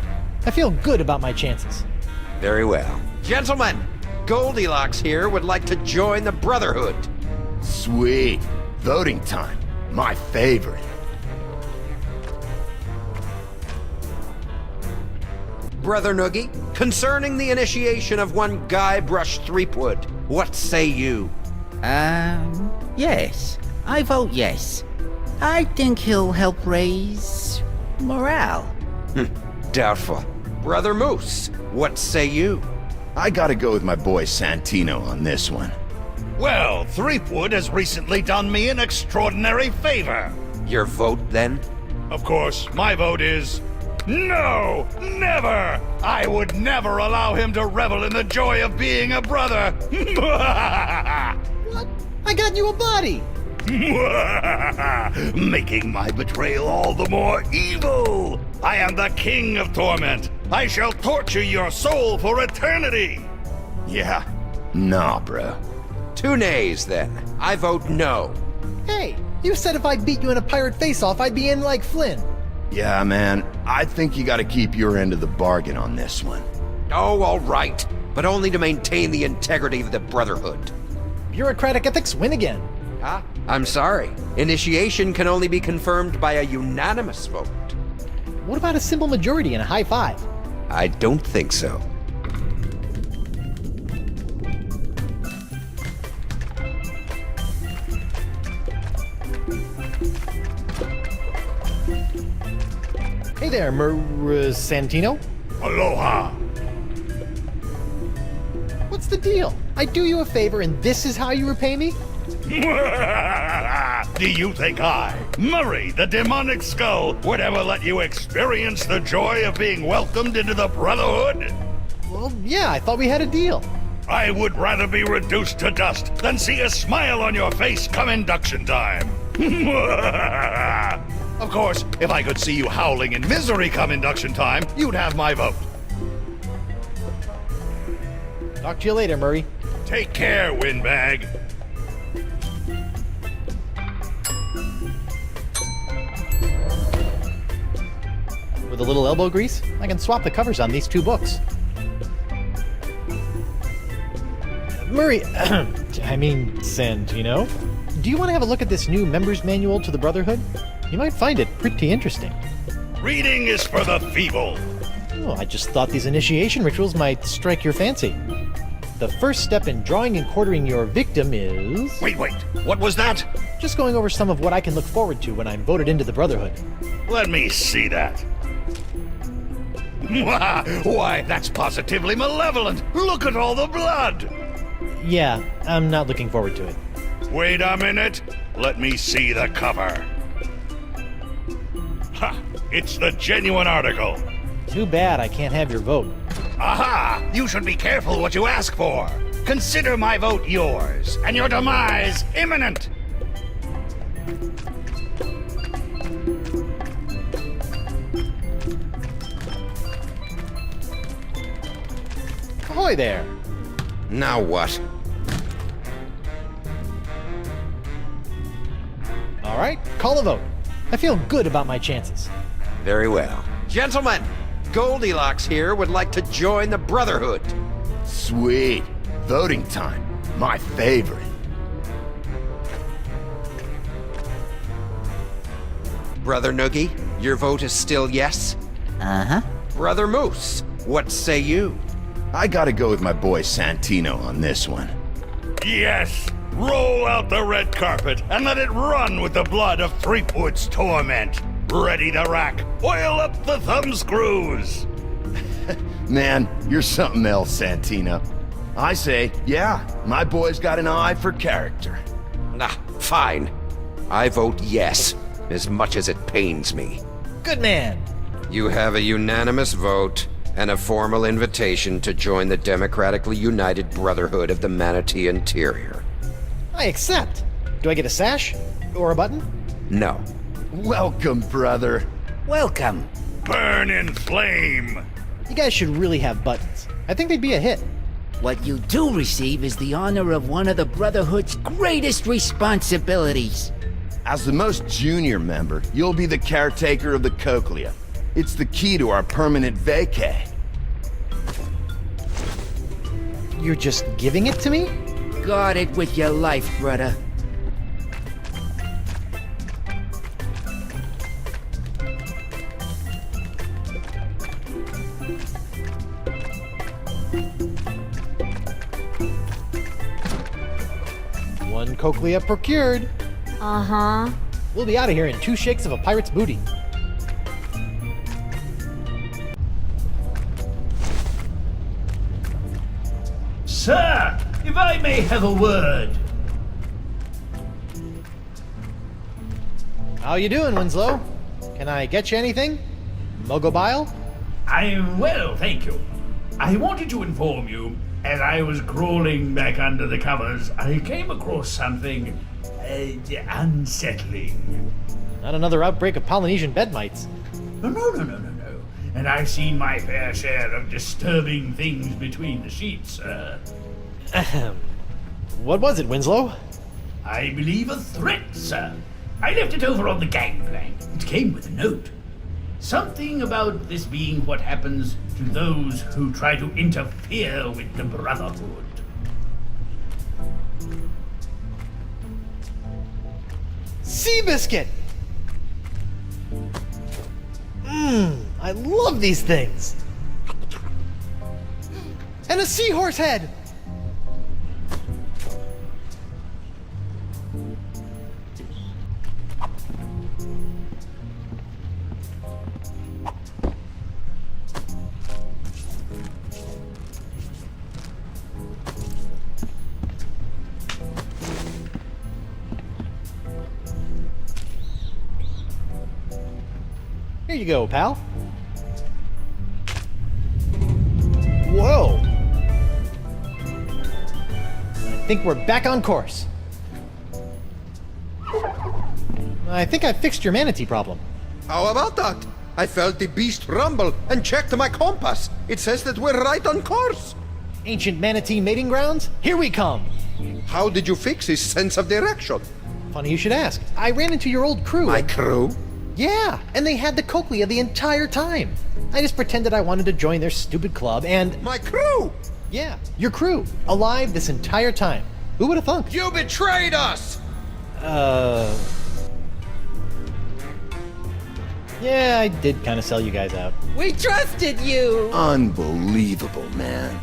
I feel good about my chances. Very well. Gentlemen, Goldilocks here would like to join the Brotherhood. Sweet. Voting time. My favorite. Brother Noogie, concerning the initiation of one Guybrush Threepwood, what say you? Yes. I vote yes. I think he'll help raise morale. Doubtful. Brother Moose, what say you? I gotta go with my boy Santino on this one. Well, Threepwood has recently done me an extraordinary favor. Your vote, then? Of course, my vote is... No! Never! I would never allow him to revel in the joy of being a brother! What? I got you a body! Making my betrayal all the more evil! I am the King of Torment! I shall torture your soul for eternity! Yeah. Nah, bro. 2 nays, then. I vote no. Hey, you said if I beat you in a pirate face-off, I'd be in like Flynn. Yeah, man. I think you gotta keep your end of the bargain on this one. Oh, all right. But only to maintain the integrity of the Brotherhood. Bureaucratic ethics win again. Huh? I'm sorry. Initiation can only be confirmed by a unanimous vote. What about a simple majority and a high five? I don't think so. Hey there, Santino. Aloha! What's the deal? I do you a favor and this is how you repay me? Do you think I, Murray the Demonic Skull, would ever let you experience the joy of being welcomed into the Brotherhood? Well, yeah, I thought we had a deal. I would rather be reduced to dust than see a smile on your face come induction time. Of course, if I could see you howling in misery come induction time, you'd have my vote. Talk to you later, Murray. Take care, Windbag. With a little elbow grease, I can swap the covers on these 2 books. Murray, Santino, do you want to have a look at this new member's manual to the Brotherhood? You might find it pretty interesting. Reading is for the feeble. Oh, I just thought these initiation rituals might strike your fancy. The first step in drawing and quartering your victim is... Wait, what was that? Just going over some of what I can look forward to when I'm voted into the Brotherhood. Let me see that. Why, that's positively malevolent. Look at all the blood. Yeah, I'm not looking forward to it. Wait a minute. Let me see the cover. Ha! It's the genuine article. Too bad I can't have your vote. Aha! You should be careful what you ask for. Consider my vote yours, and your demise imminent. Ahoy there! Now what? All right, call a vote. I feel good about my chances. Very well. Gentlemen, Goldilocks here would like to join the Brotherhood. Sweet. Voting time. My favorite. Brother Noogie, your vote is still yes? Uh-huh. Brother Moose, what say you? I gotta go with my boy Santino on this one. Yes! Roll out the red carpet and let it run with the blood of Threepwood's torment. Ready to rack. Oil up the thumb screws. Man, you're something else, Santino. I say, yeah, my boy's got an eye for character. Nah, fine. I vote yes, as much as it pains me. Good man. You have a unanimous vote and a formal invitation to join the democratically united Brotherhood of the Manatee Interior. I accept. Do I get a sash? Or a button? No. Welcome, brother. Welcome. Burn in flame. You guys should really have buttons. I think they'd be a hit. What you do receive is the honor of one of the Brotherhood's greatest responsibilities. As the most junior member, you'll be the caretaker of the cochlea. It's the key to our permanent vacay. You're just giving it to me? Guard it with your life, brother. One cochlea procured. Uh-huh. We'll be out of here in 2 shakes of a pirate's booty. Sir, if I may have a word. How you doing, Winslow? Can I get you anything? Mogobile? I am well, thank you. I wanted to inform you, as I was crawling back under the covers, I came across something unsettling. Not another outbreak of Polynesian bed mites. No. And I've seen my fair share of disturbing things between the sheets, sir. Ahem. What was it, Winslow? I believe a threat, sir. I left it over on the gangplank. It came with a note. Something about this being what happens to those who try to interfere with the Brotherhood. Seabiscuit! I love these things! And a seahorse head! Here you go, pal. Whoa! I think we're back on course. I think I fixed your manatee problem. How about that? I felt the beast rumble and checked my compass. It says that we're right on course. Ancient manatee mating grounds? Here we come! How did you fix his sense of direction? Funny you should ask. I ran into your old crew. My crew? Yeah, and they had the cochlea the entire time. I just pretended I wanted to join their stupid club and... My crew! Yeah, your crew. Alive this entire time. Who would have thunk? You betrayed us! Yeah, I did kind of sell you guys out. We trusted you! Unbelievable, man.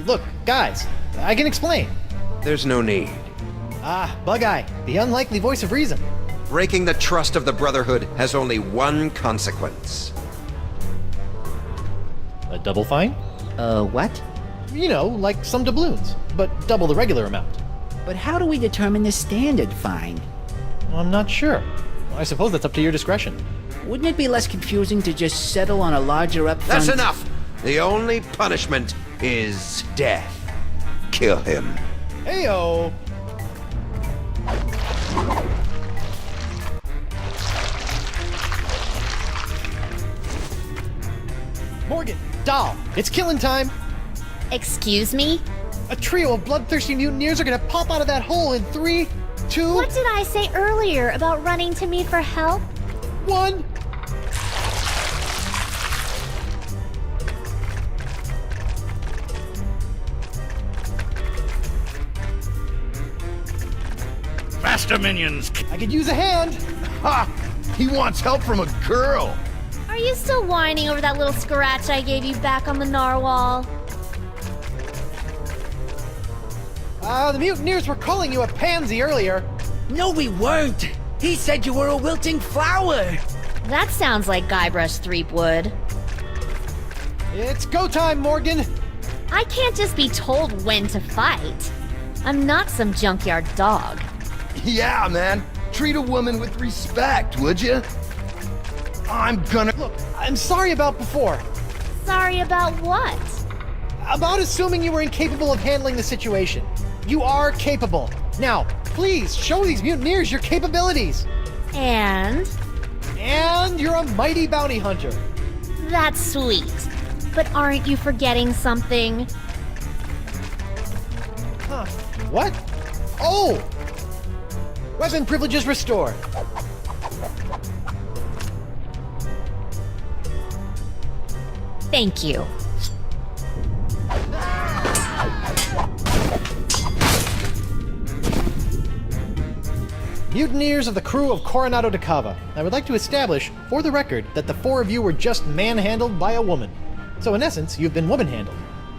Look, guys, I can explain. There's no need. Ah, Bug-Eye, the unlikely voice of reason. Breaking the trust of the Brotherhood has only one consequence. A double fine? What? You know, like some doubloons, but double the regular amount. But how do we determine the standard fine? I'm not sure. I suppose that's up to your discretion. Wouldn't it be less confusing to just settle on a larger upfront? That's enough! The only punishment is death. Kill him. Heyo! Morgan, Dahl, it's killing time! Excuse me? A trio of bloodthirsty mutineers are gonna pop out of that hole in 3, 2, What did I say earlier about running to me for help? 1. Faster, minions! I could use a hand! Ha! He wants help from a girl! Are you still whining over that little scratch I gave you back on the narwhal? The mutineers were calling you a pansy earlier. No, we weren't! He said you were a wilting flower! That sounds like Guybrush Threepwood. It's go time, Morgan! I can't just be told when to fight. I'm not some junkyard dog. Yeah, man. Treat a woman with respect, would you? I'm gonna... Look, I'm sorry about before. Sorry about what? About assuming you were incapable of handling the situation. You are capable. Now, please show these mutineers your capabilities. And? And you're a mighty bounty hunter. That's sweet. But aren't you forgetting something? Huh. What? Oh! Weapon privileges restored. Thank you. Mutineers of the crew of Coronado de Cava, I would like to establish, for the record, that the four of you were just manhandled by a woman. So in essence, you've been woman-handled,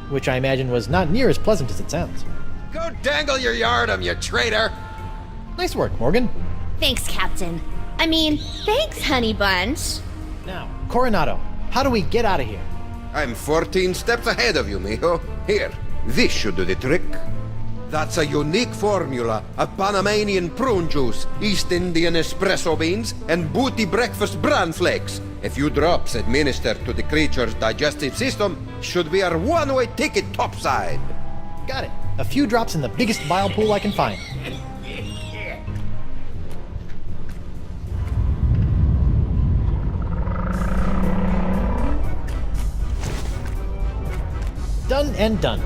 which I imagine was not near as pleasant as it sounds. Go dangle your yardum, you traitor! Nice work, Morgan. Thanks, Captain. I mean, thanks, Honey Bunch. Now, Coronado, how do we get out of here? I'm 14 steps ahead of you, mijo. Here, this should do the trick. That's a unique formula of Panamanian prune juice, East Indian espresso beans, and booty breakfast bran flakes. A few drops administered to the creature's digestive system should be our one-way ticket topside. Got it. A few drops in the biggest bile pool I can find. Done and done.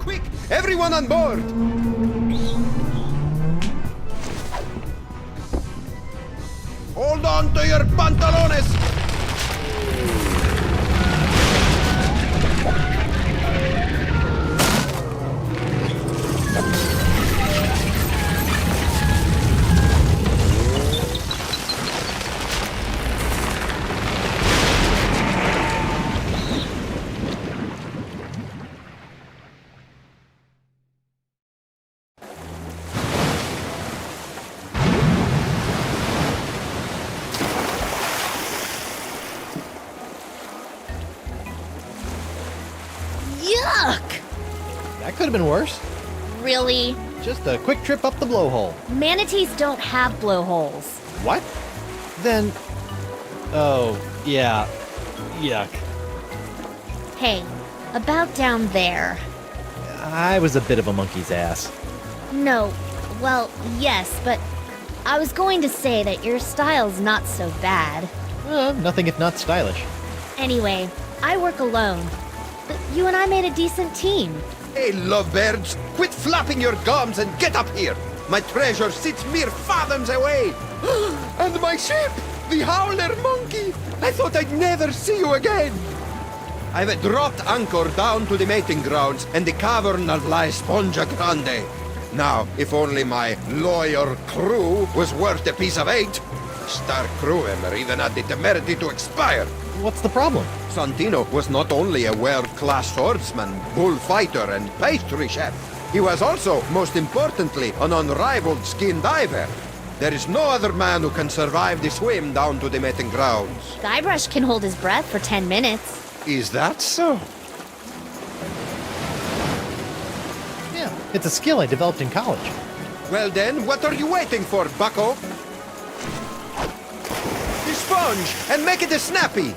Quick, everyone on board! Hold on to your pantalones! Yuck! That could have been worse. Really? Just a quick trip up the blowhole. Manatees don't have blowholes. What? Then... Oh, yeah. Yuck. Hey, about down there. I was a bit of a monkey's ass. No, well, yes, but I was going to say that your style's not so bad. Nothing if not stylish. Anyway, I work alone. But you and I made a decent team. Hey, lovebirds, quit flapping your gums and get up here! My treasure sits mere fathoms away! And my ship! The Howler Monkey! I thought I'd never see you again! I've dropped anchor down to the mating grounds and the cavern of La Esponja Grande. Now, if only my lawyer crew was worth a piece of eight. Star crew member even had the temerity to expire. What's the problem? Santino was not only a world-class swordsman, bullfighter, and pastry chef. He was also, most importantly, an unrivaled skin diver. There is no other man who can survive the swim down to the mating grounds. Guybrush can hold his breath for 10 minutes. Is that so? Yeah, it's a skill I developed in college. Well then, what are you waiting for, bucko? The sponge, and make it a snappy!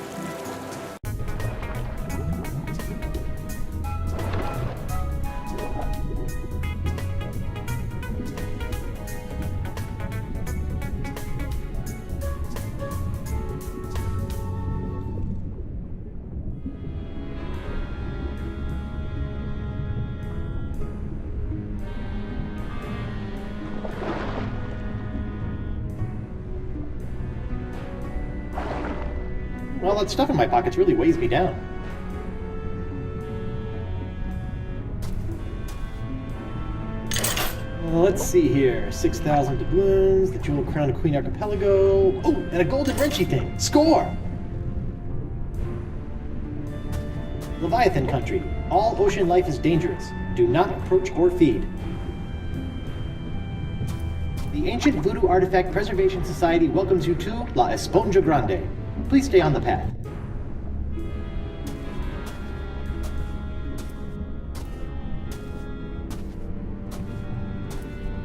Well, that stuff in my pockets really weighs me down. Let's see here. 6,000 doubloons, the Jewel Crown Queen Archipelago. Oh, and a golden wrenchy thing. Score! Leviathan country. All ocean life is dangerous. Do not approach or feed. The Ancient Voodoo Artifact Preservation Society welcomes you to La Esponja Grande. Please stay on the path.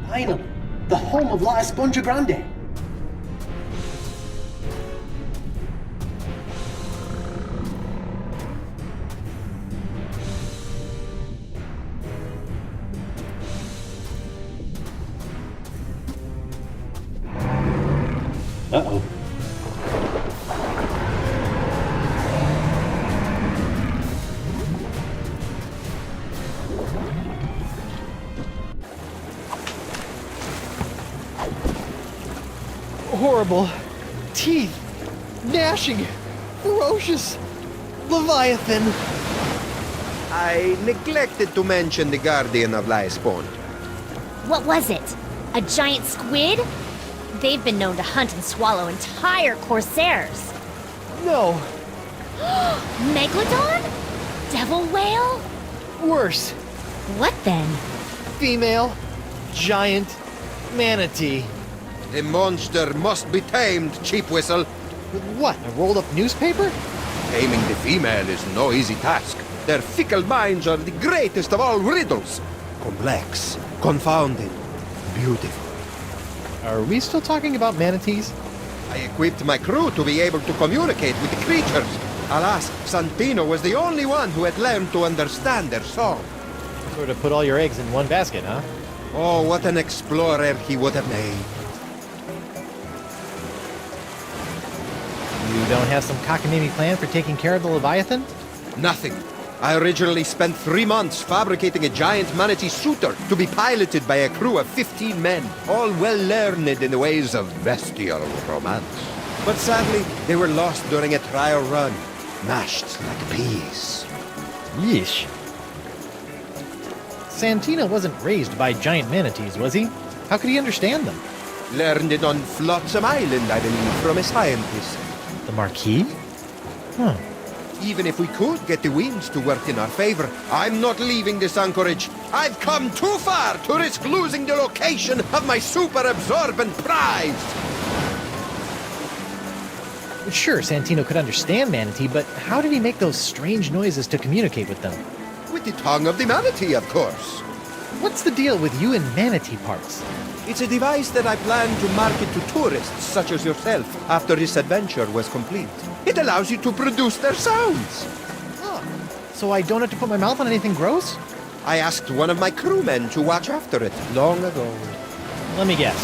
Finally, the home of La Esponja Grande. Uh-oh. Horrible. Teeth. Gnashing. Ferocious! Leviathan! I neglected to mention the Guardian of Lair. What was it? A giant squid? They've been known to hunt and swallow entire corsairs. No, Megalodon? Devil whale? worse. What then? Female, giant, manatee. The monster must be tamed, cheap whistle. With what, a rolled up newspaper? Taming the female is no easy task. Their fickle minds are the greatest of all riddles. Complex, confounded, beautiful. Are we still talking about manatees? I equipped my crew to be able to communicate with the creatures. Alas, Santino was the only one who had learned to understand their song. Sort of put all your eggs in one basket, huh? Oh, what an explorer he would have made. You don't have some cockamamie plan for taking care of the Leviathan? Nothing. I originally spent 3 months fabricating a giant manatee suitor to be piloted by a crew of 15 men, all well learned in the ways of bestial romance. But sadly, they were lost during a trial run, mashed like peas. Yeesh. Santino wasn't raised by giant manatees, was he? How could he understand them? Learned it on Flotsam Island, I believe, from a scientist. The Marquis? Huh. Even if we could get the winds to work in our favor, I'm not leaving this anchorage. I've come too far to risk losing the location of my super absorbent prize. Sure, Santino could understand manatee, but how did he make those strange noises to communicate with them? With the tongue of the manatee, of course. What's the deal with you and manatee parts? It's a device that I plan to market to tourists such as yourself after this adventure was complete. It allows you to produce their sounds. Oh, so I don't have to put my mouth on anything gross? I asked one of my crewmen to watch after it long ago. Let me guess.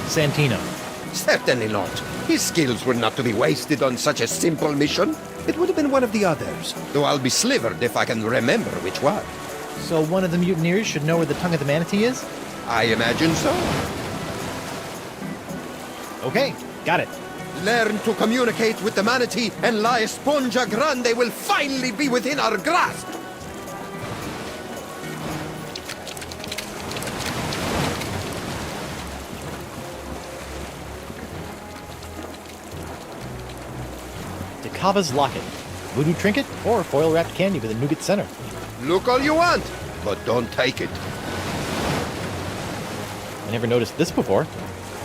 Santino. Certainly not. His skills were not to be wasted on such a simple mission. It would have been one of the others, though I'll be slivered if I can remember which one. So one of the mutineers should know where the tongue of the manatee is? I imagine so. Okay, got it. Learn to communicate with the manatee, and La Esponja Grande will finally be within our grasp. Dekava's locket. Voodoo trinket or foil-wrapped candy with a nougat center. Look all you want, but don't take it. I never noticed this before.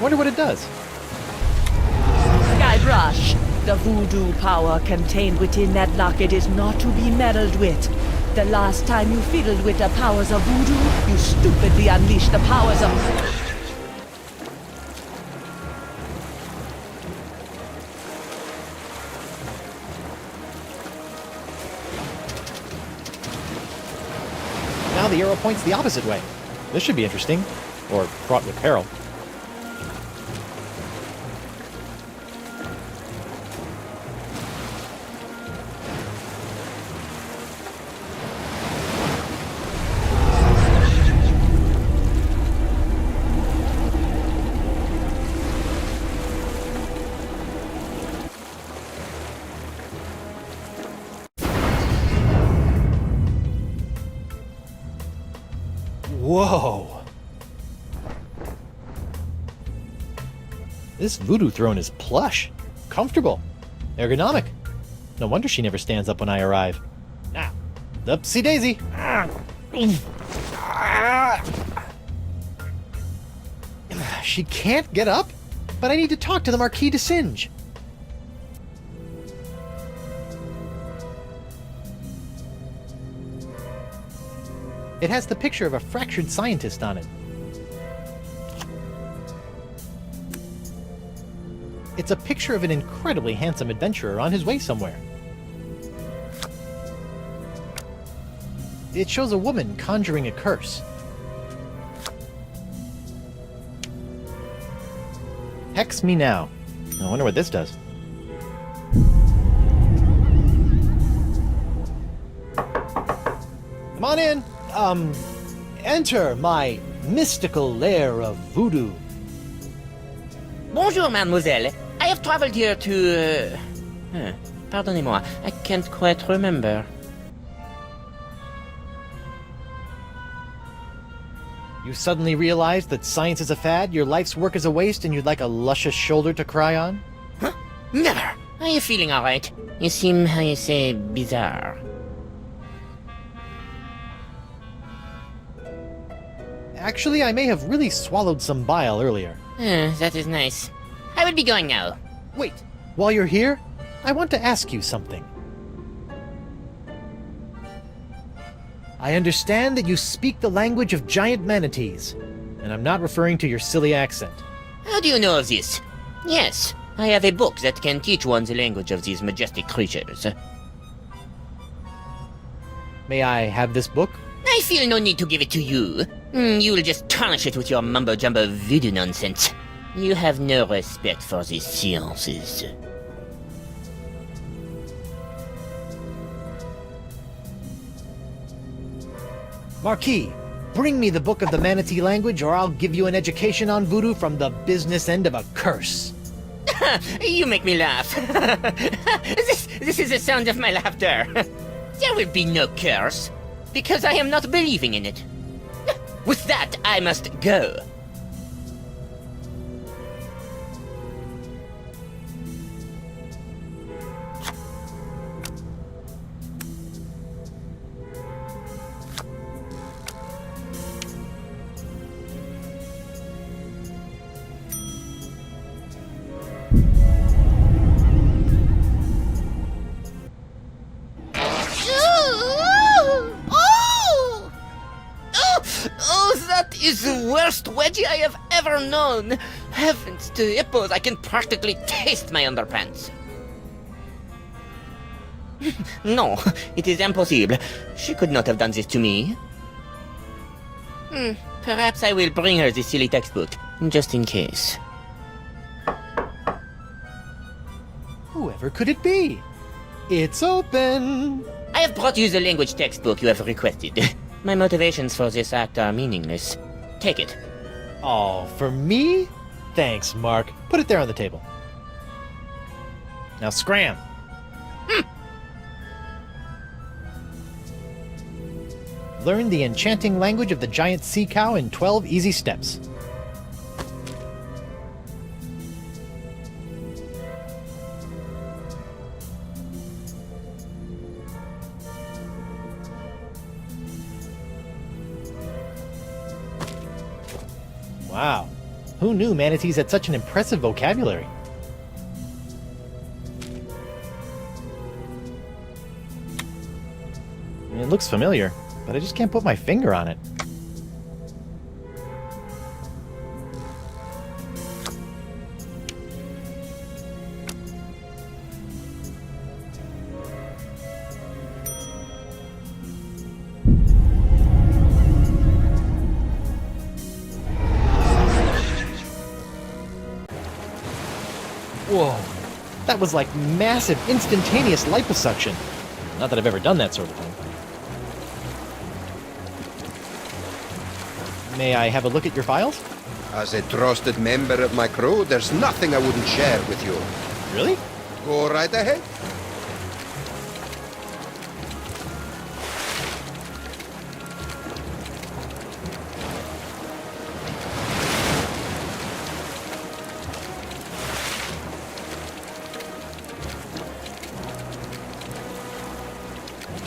Wonder what it does. Skybrush, the voodoo power contained within that locket is not to be meddled with. The last time you fiddled with the powers of voodoo, you stupidly unleashed the powers of... Now the arrow points the opposite way. This should be interesting. Or fraught with peril. Whoa! This voodoo throne is plush, comfortable, ergonomic. No wonder she never stands up when I arrive. Now, upsy daisy. She can't get up, but I need to talk to the Marquis de Singe. It has the picture of a fractured scientist on it. It's a picture of an incredibly handsome adventurer on his way somewhere. It shows a woman conjuring a curse. Hex me now. I wonder what this does. Come on in. Enter my mystical lair of voodoo. Bonjour, mademoiselle. I have traveled here to... Pardonnez-moi, I can't quite remember. You suddenly realize that science is a fad, your life's work is a waste, and you'd like a luscious shoulder to cry on? Huh? Never! Are you feeling alright? You seem, how you say, bizarre. Actually, I may have really swallowed some bile earlier. That is nice. I will be going now. Wait, while you're here, I want to ask you something. I understand that you speak the language of giant manatees, and I'm not referring to your silly accent. How do you know of this? Yes, I have a book that can teach one the language of these majestic creatures. May I have this book? I feel no need to give it to you. You will just tarnish it with your mumbo-jumbo voodoo nonsense. You have no respect for these sciences. Marquis, bring me the book of the manatee language, or I'll give you an education on voodoo from the business end of a curse. You make me laugh. This is the sound of my laughter. There will be no curse, because I am not believing in it. With that, I must go. That is the worst wedgie I have ever known. Heavens to hippos, I can practically taste my underpants. No, it is impossible. She could not have done this to me. Perhaps I will bring her this silly textbook, just in case. Whoever could it be? It's open! I have brought you the language textbook you have requested. My motivations for this act are meaningless. Take it. Oh, for me? Thanks, Mark. Put it there on the table. Now scram. Learn the enchanting language of the giant sea cow in 12 easy steps. Wow. Who knew manatees had such an impressive vocabulary? It looks familiar, but I just can't put my finger on it. Whoa, that was like massive, instantaneous liposuction. Not that I've ever done that sort of thing. May I have a look at your files? As a trusted member of my crew, there's nothing I wouldn't share with you. Really? Go right ahead.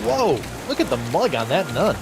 Whoa, look at the mug on that nun.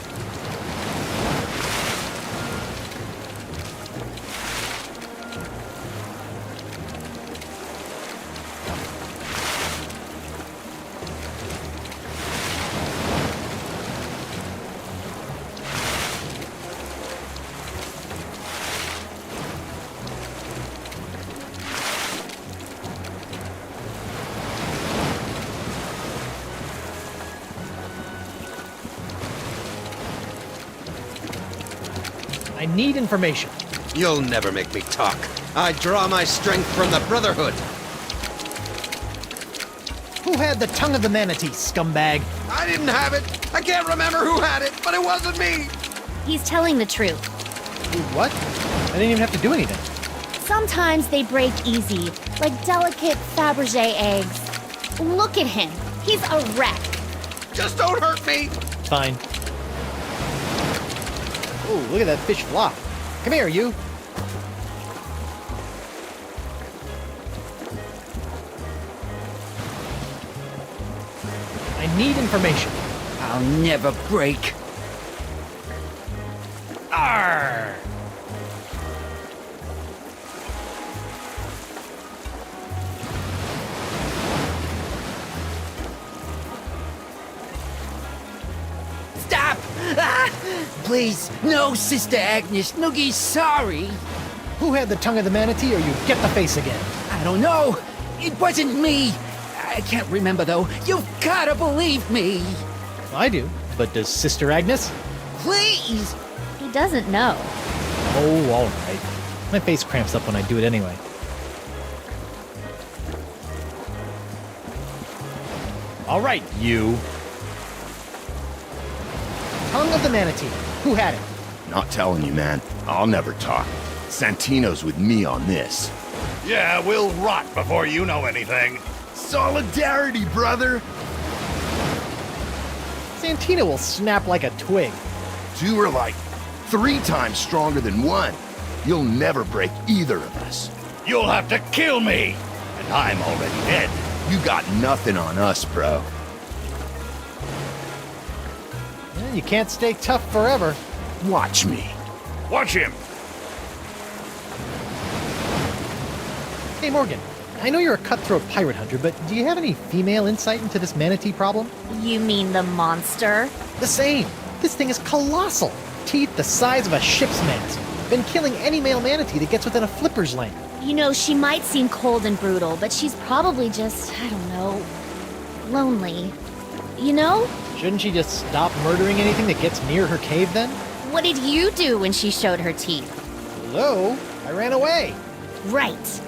I need information. You'll never make me talk. I draw my strength from the Brotherhood. Who had the tongue of the manatee, scumbag? I didn't have it. I can't remember who had it, but it wasn't me. He's telling the truth. What? I didn't even have to do anything. Sometimes they break easy, like delicate Fabergé eggs. Look at him. He's a wreck. Just don't hurt me! Fine. Oh, look at that fish flop. Come here, you. I need information. I'll never break. Arr! Stop! Ah! Please, no, Sister Agnes. Noogie's sorry. Who had the tongue of the manatee, or you get the face again? I don't know. It wasn't me. I can't remember, though. You've gotta believe me. I do. But does Sister Agnes? Please! He doesn't know. Oh, all right. My face cramps up when I do it anyway. All right, you. Tongue of the manatee. Who had it? Not telling you, man. I'll never talk. Santino's with me on this. Yeah, we'll rot before you know anything. Solidarity, brother! Santino will snap like a twig. Two are like 3 times stronger than one. You'll never break either of us. You'll have to kill me, and I'm already dead. You got nothing on us, bro. Well, you can't stay tough forever. Watch me. Watch him. Hey, Morgan. I know you're a cutthroat pirate hunter, but do you have any female insight into this manatee problem? You mean the monster? The same. This thing is colossal. Teeth the size of a ship's mast. Been killing any male manatee that gets within a flipper's length. You know, she might seem cold and brutal, but she's probably just, I don't know, lonely. You know? Shouldn't she just stop murdering anything that gets near her cave then? What did you do when she showed her teeth? Hello? I ran away. Right.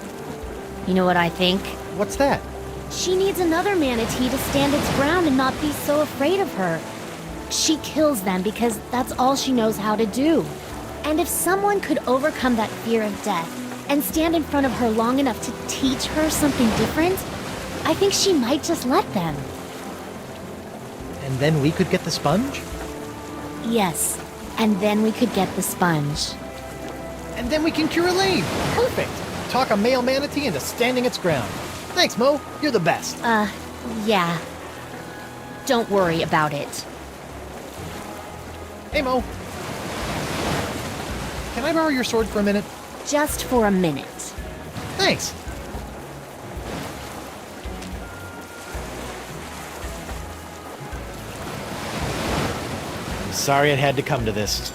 You know what I think? What's that? She needs another manatee to stand its ground and not be so afraid of her. She kills them because that's all she knows how to do. And if someone could overcome that fear of death and stand in front of her long enough to teach her something different, I think she might just let them. And then we could get the sponge? Yes, and then we could get the sponge. And then we can cure Elaine. Perfect. Talk a male manatee into standing its ground. Thanks, Mo. You're the best. Yeah. Don't worry about it. Hey, Mo. Can I borrow your sword for a minute? Just for a minute. Thanks. I'm sorry it had to come to this.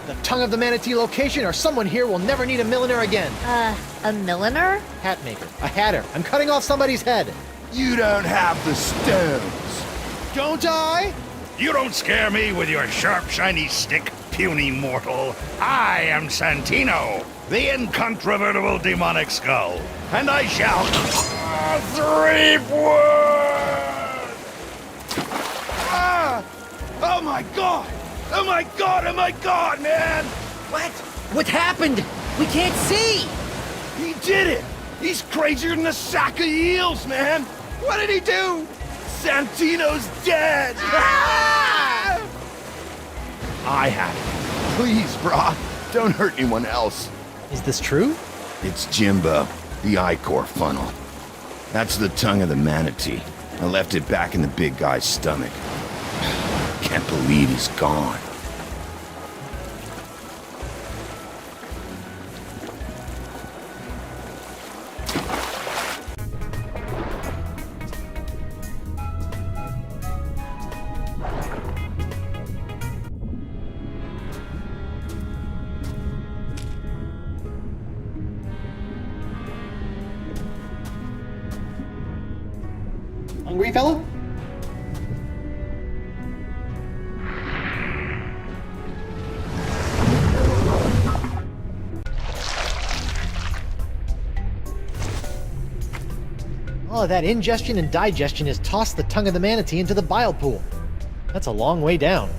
The tongue of the manatee location, or someone here will never need a milliner again. A milliner? Hat maker. A hatter. I'm cutting off somebody's head. You don't have the stones. Don't I? You don't scare me with your sharp, shiny stick, puny mortal. I am Santino, the incontrovertible demonic skull, and I shall reap wood! Ah! Oh my god! Oh my god! Oh my god, man! What? What happened? We can't see! He did it! He's crazier than a sack of eels, man! What did he do? Santino's dead! Ah! I had it. Please, brah, don't hurt anyone else. Is this true? It's Jimbo, the I-Core funnel. That's the tongue of the manatee. I left it back in the big guy's stomach. Can't believe he's gone. Hungry, fellow? All that ingestion and digestion has tossed the tongue of the manatee into the bile pool. That's a long way down.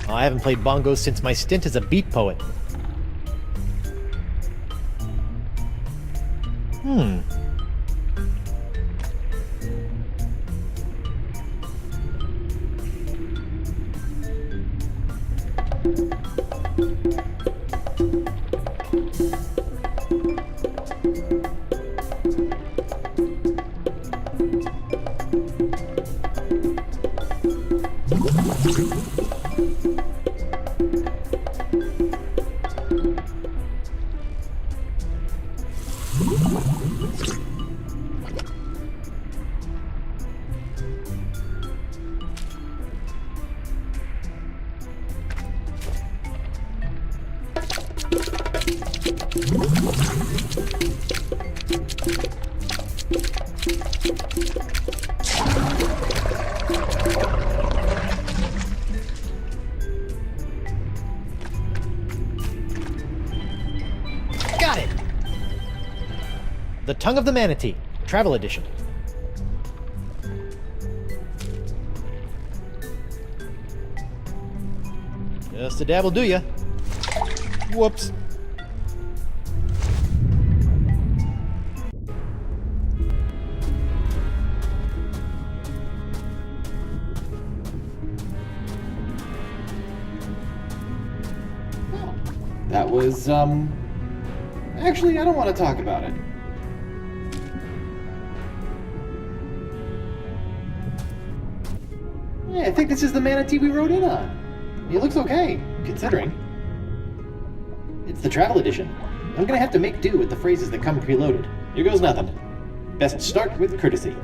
I haven't played bongos since my stint as a beat poet. Got it! The Tongue of the Manatee, Travel Edition. Just a dab will do ya. Whoops. That was, Actually, I don't want to talk about it. Yeah, I think this is the manatee we rode in on. It looks okay, considering. It's the travel edition. I'm gonna have to make do with the phrases that come preloaded. Here goes nothing. Best start with courtesy.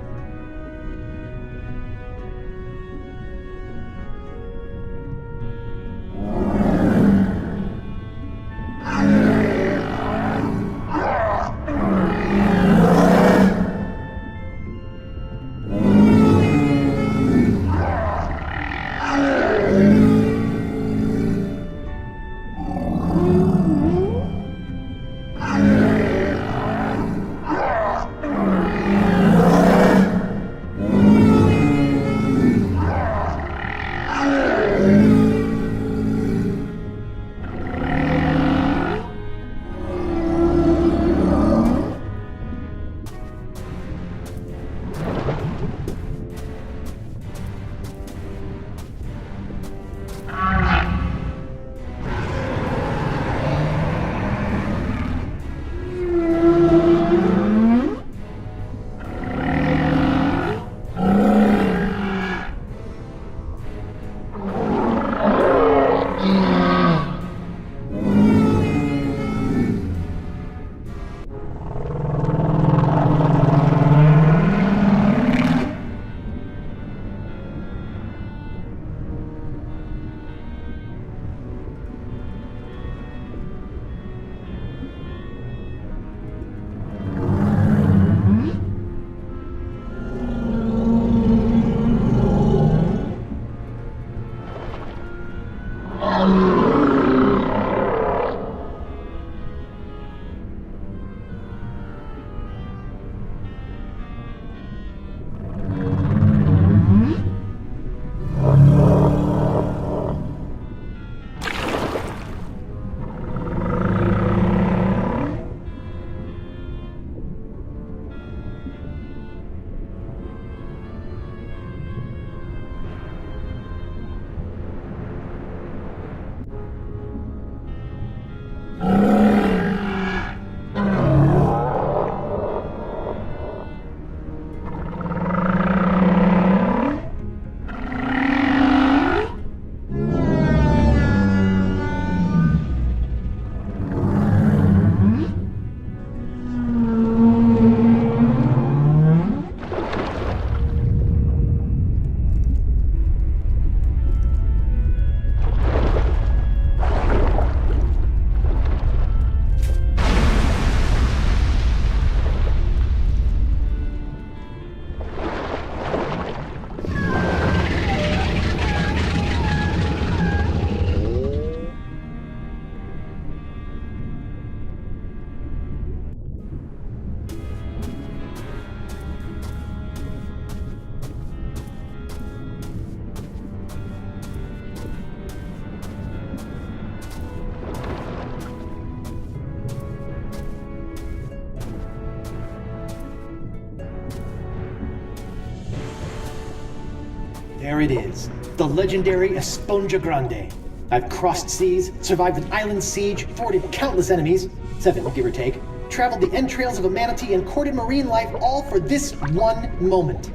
There it is. The legendary Esponja Grande. I've crossed seas, survived an island siege, thwarted countless enemies, 7 give or take, traveled the entrails of a manatee, and courted marine life, all for this one moment.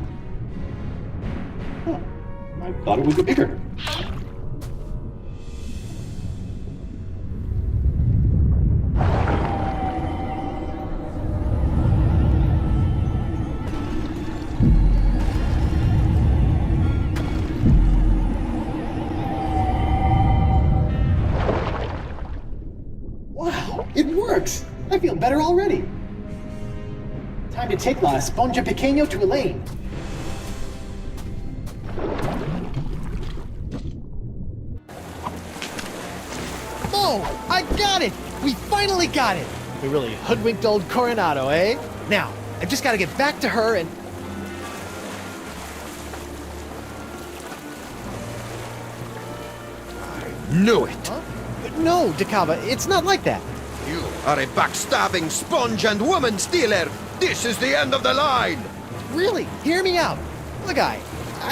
Huh. I thought it would be bigger. It works! I feel better already. Time to take La Esponja Pequeño to Elaine. Oh, I got it! We finally got it! We really hoodwinked old Coronado, eh? Now, I've just got to get back to her and... Knew it! Huh? No, Dakava, it's not like that. You are a backstabbing sponge and woman stealer! This is the end of the line! Really, hear me out. Look, I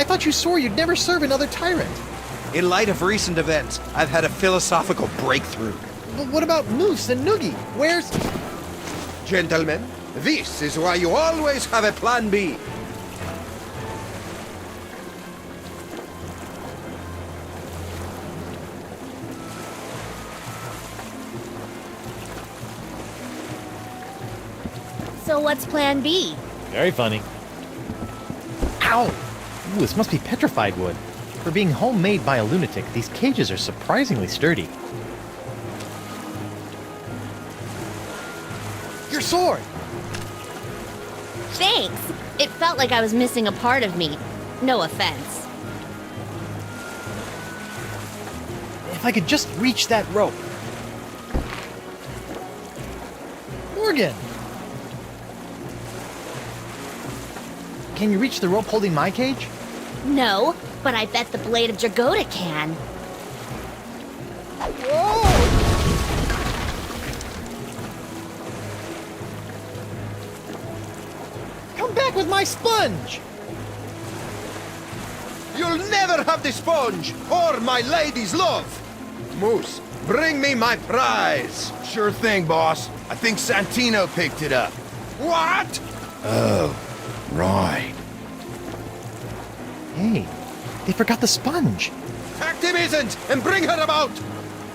thought you swore you'd never serve another tyrant. In light of recent events, I've had a philosophical breakthrough. But what about Moose and Noogie? Where's... Gentlemen, this is why you always have a plan B. So what's plan B? Very funny. Ow! Ooh, this must be petrified wood. For being homemade by a lunatic, these cages are surprisingly sturdy. Your sword! Thanks! It felt like I was missing a part of me. No offense. If I could just reach that rope. Morgan! Can you reach the rope holding my cage? No, but I bet the blade of Dragoda can. Whoa! Come back with my sponge! You'll never have the sponge, or my lady's love! Moose, bring me my prize! Sure thing, boss. I think Santino picked it up. What? Oh, right. Hey, they forgot the sponge. Activism and bring her about!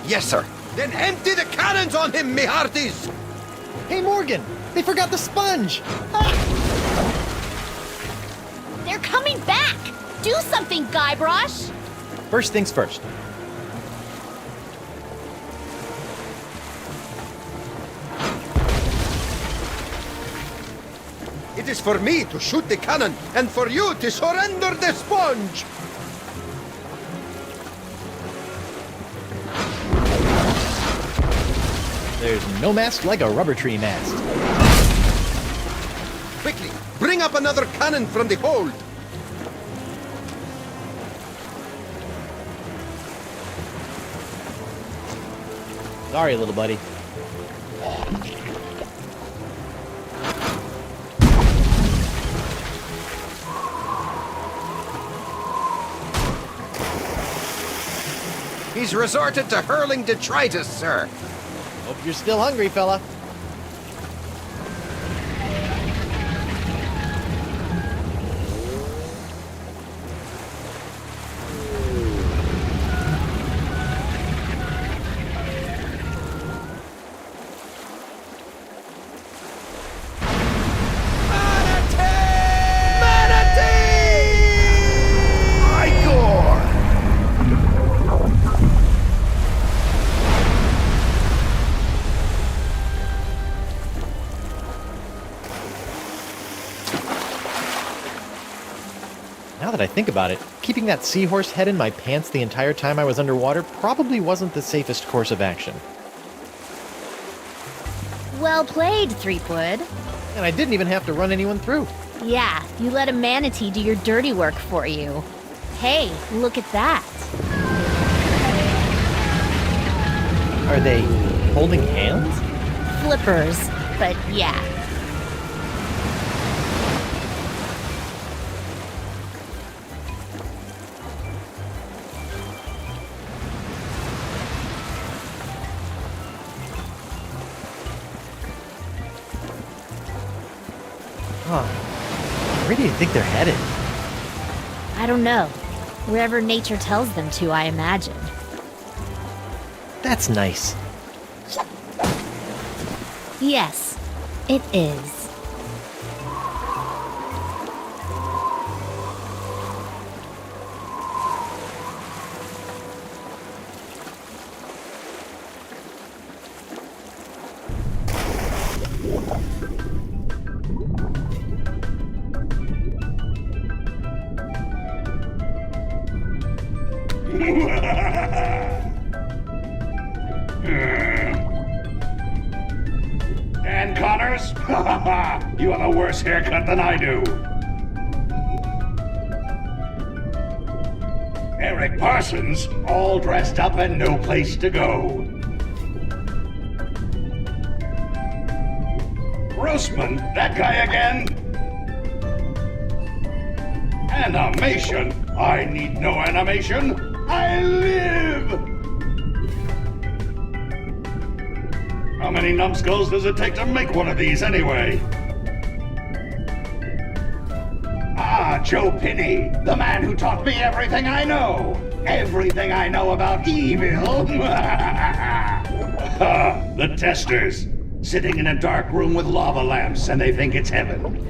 Yes, sir. Then empty the cannons on him, me hearties! Hey, Morgan, they forgot the sponge! They're coming back! Do something, Guybrush! First things first. It is for me to shoot the cannon, and for you to surrender the sponge! There's no mast like a rubber tree mast. Quickly, bring up another cannon from the hold! Sorry, little buddy. He's resorted to hurling detritus, sir. Hope you're still hungry, fella. Now that I think about it, keeping that seahorse head in my pants the entire time I was underwater probably wasn't the safest course of action. Well played, Threepwood. And I didn't even have to run anyone through. Yeah, you let a manatee do your dirty work for you. Hey, look at that. Are they holding hands? Flippers, but yeah. Huh. Where do you think they're headed? I don't know. Wherever nature tells them to, I imagine. That's nice. Yes, it is. Dan Connors? You have a worse haircut than I do. Eric Parsons, all dressed up and no place to go. Grossman, that guy again? Animation? I need no animation. I live! How many numbskulls does it take to make one of these anyway? Ah, Joe Pinney, the man who taught me everything I know. Everything I know about evil. The testers, sitting in a dark room with lava lamps and they think it's heaven.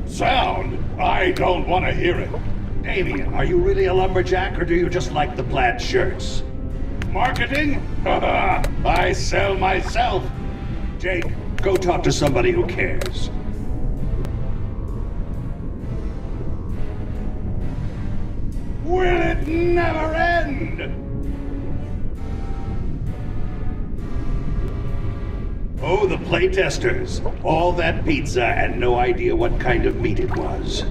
Sound? I don't want to hear it. Damien, are you really a lumberjack or do you just like the plaid shirts? Marketing? I sell myself. Jake, go talk to somebody who cares. Will it never end? Oh, the playtesters. All that pizza and no idea what kind of meat it was.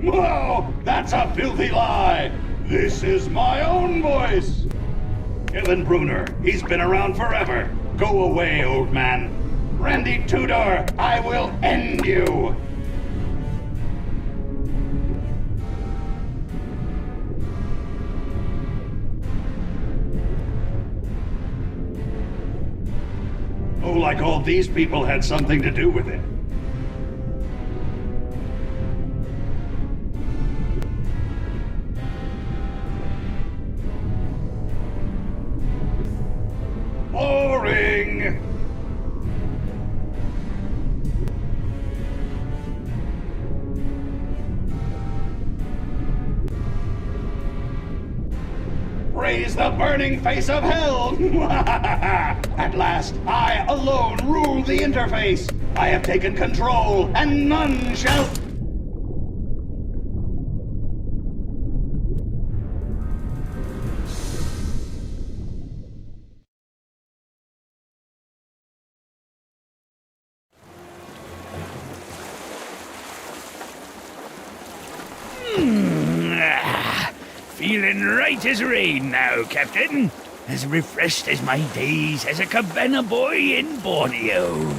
Whoa! That's a filthy lie! This is my own voice! Kevin Bruner, he's been around forever. Go away, old man. Randy Tudor, I will end you! Oh, like all these people had something to do with it. Boring! Raise the burning face of hell! At last, I alone rule the interface! I have taken control, and none shall... Feeling right as rain now, Captain. As refreshed as my days as a cabana boy in Borneo.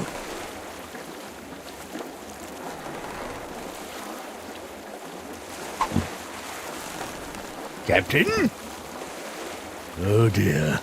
Captain? Oh dear.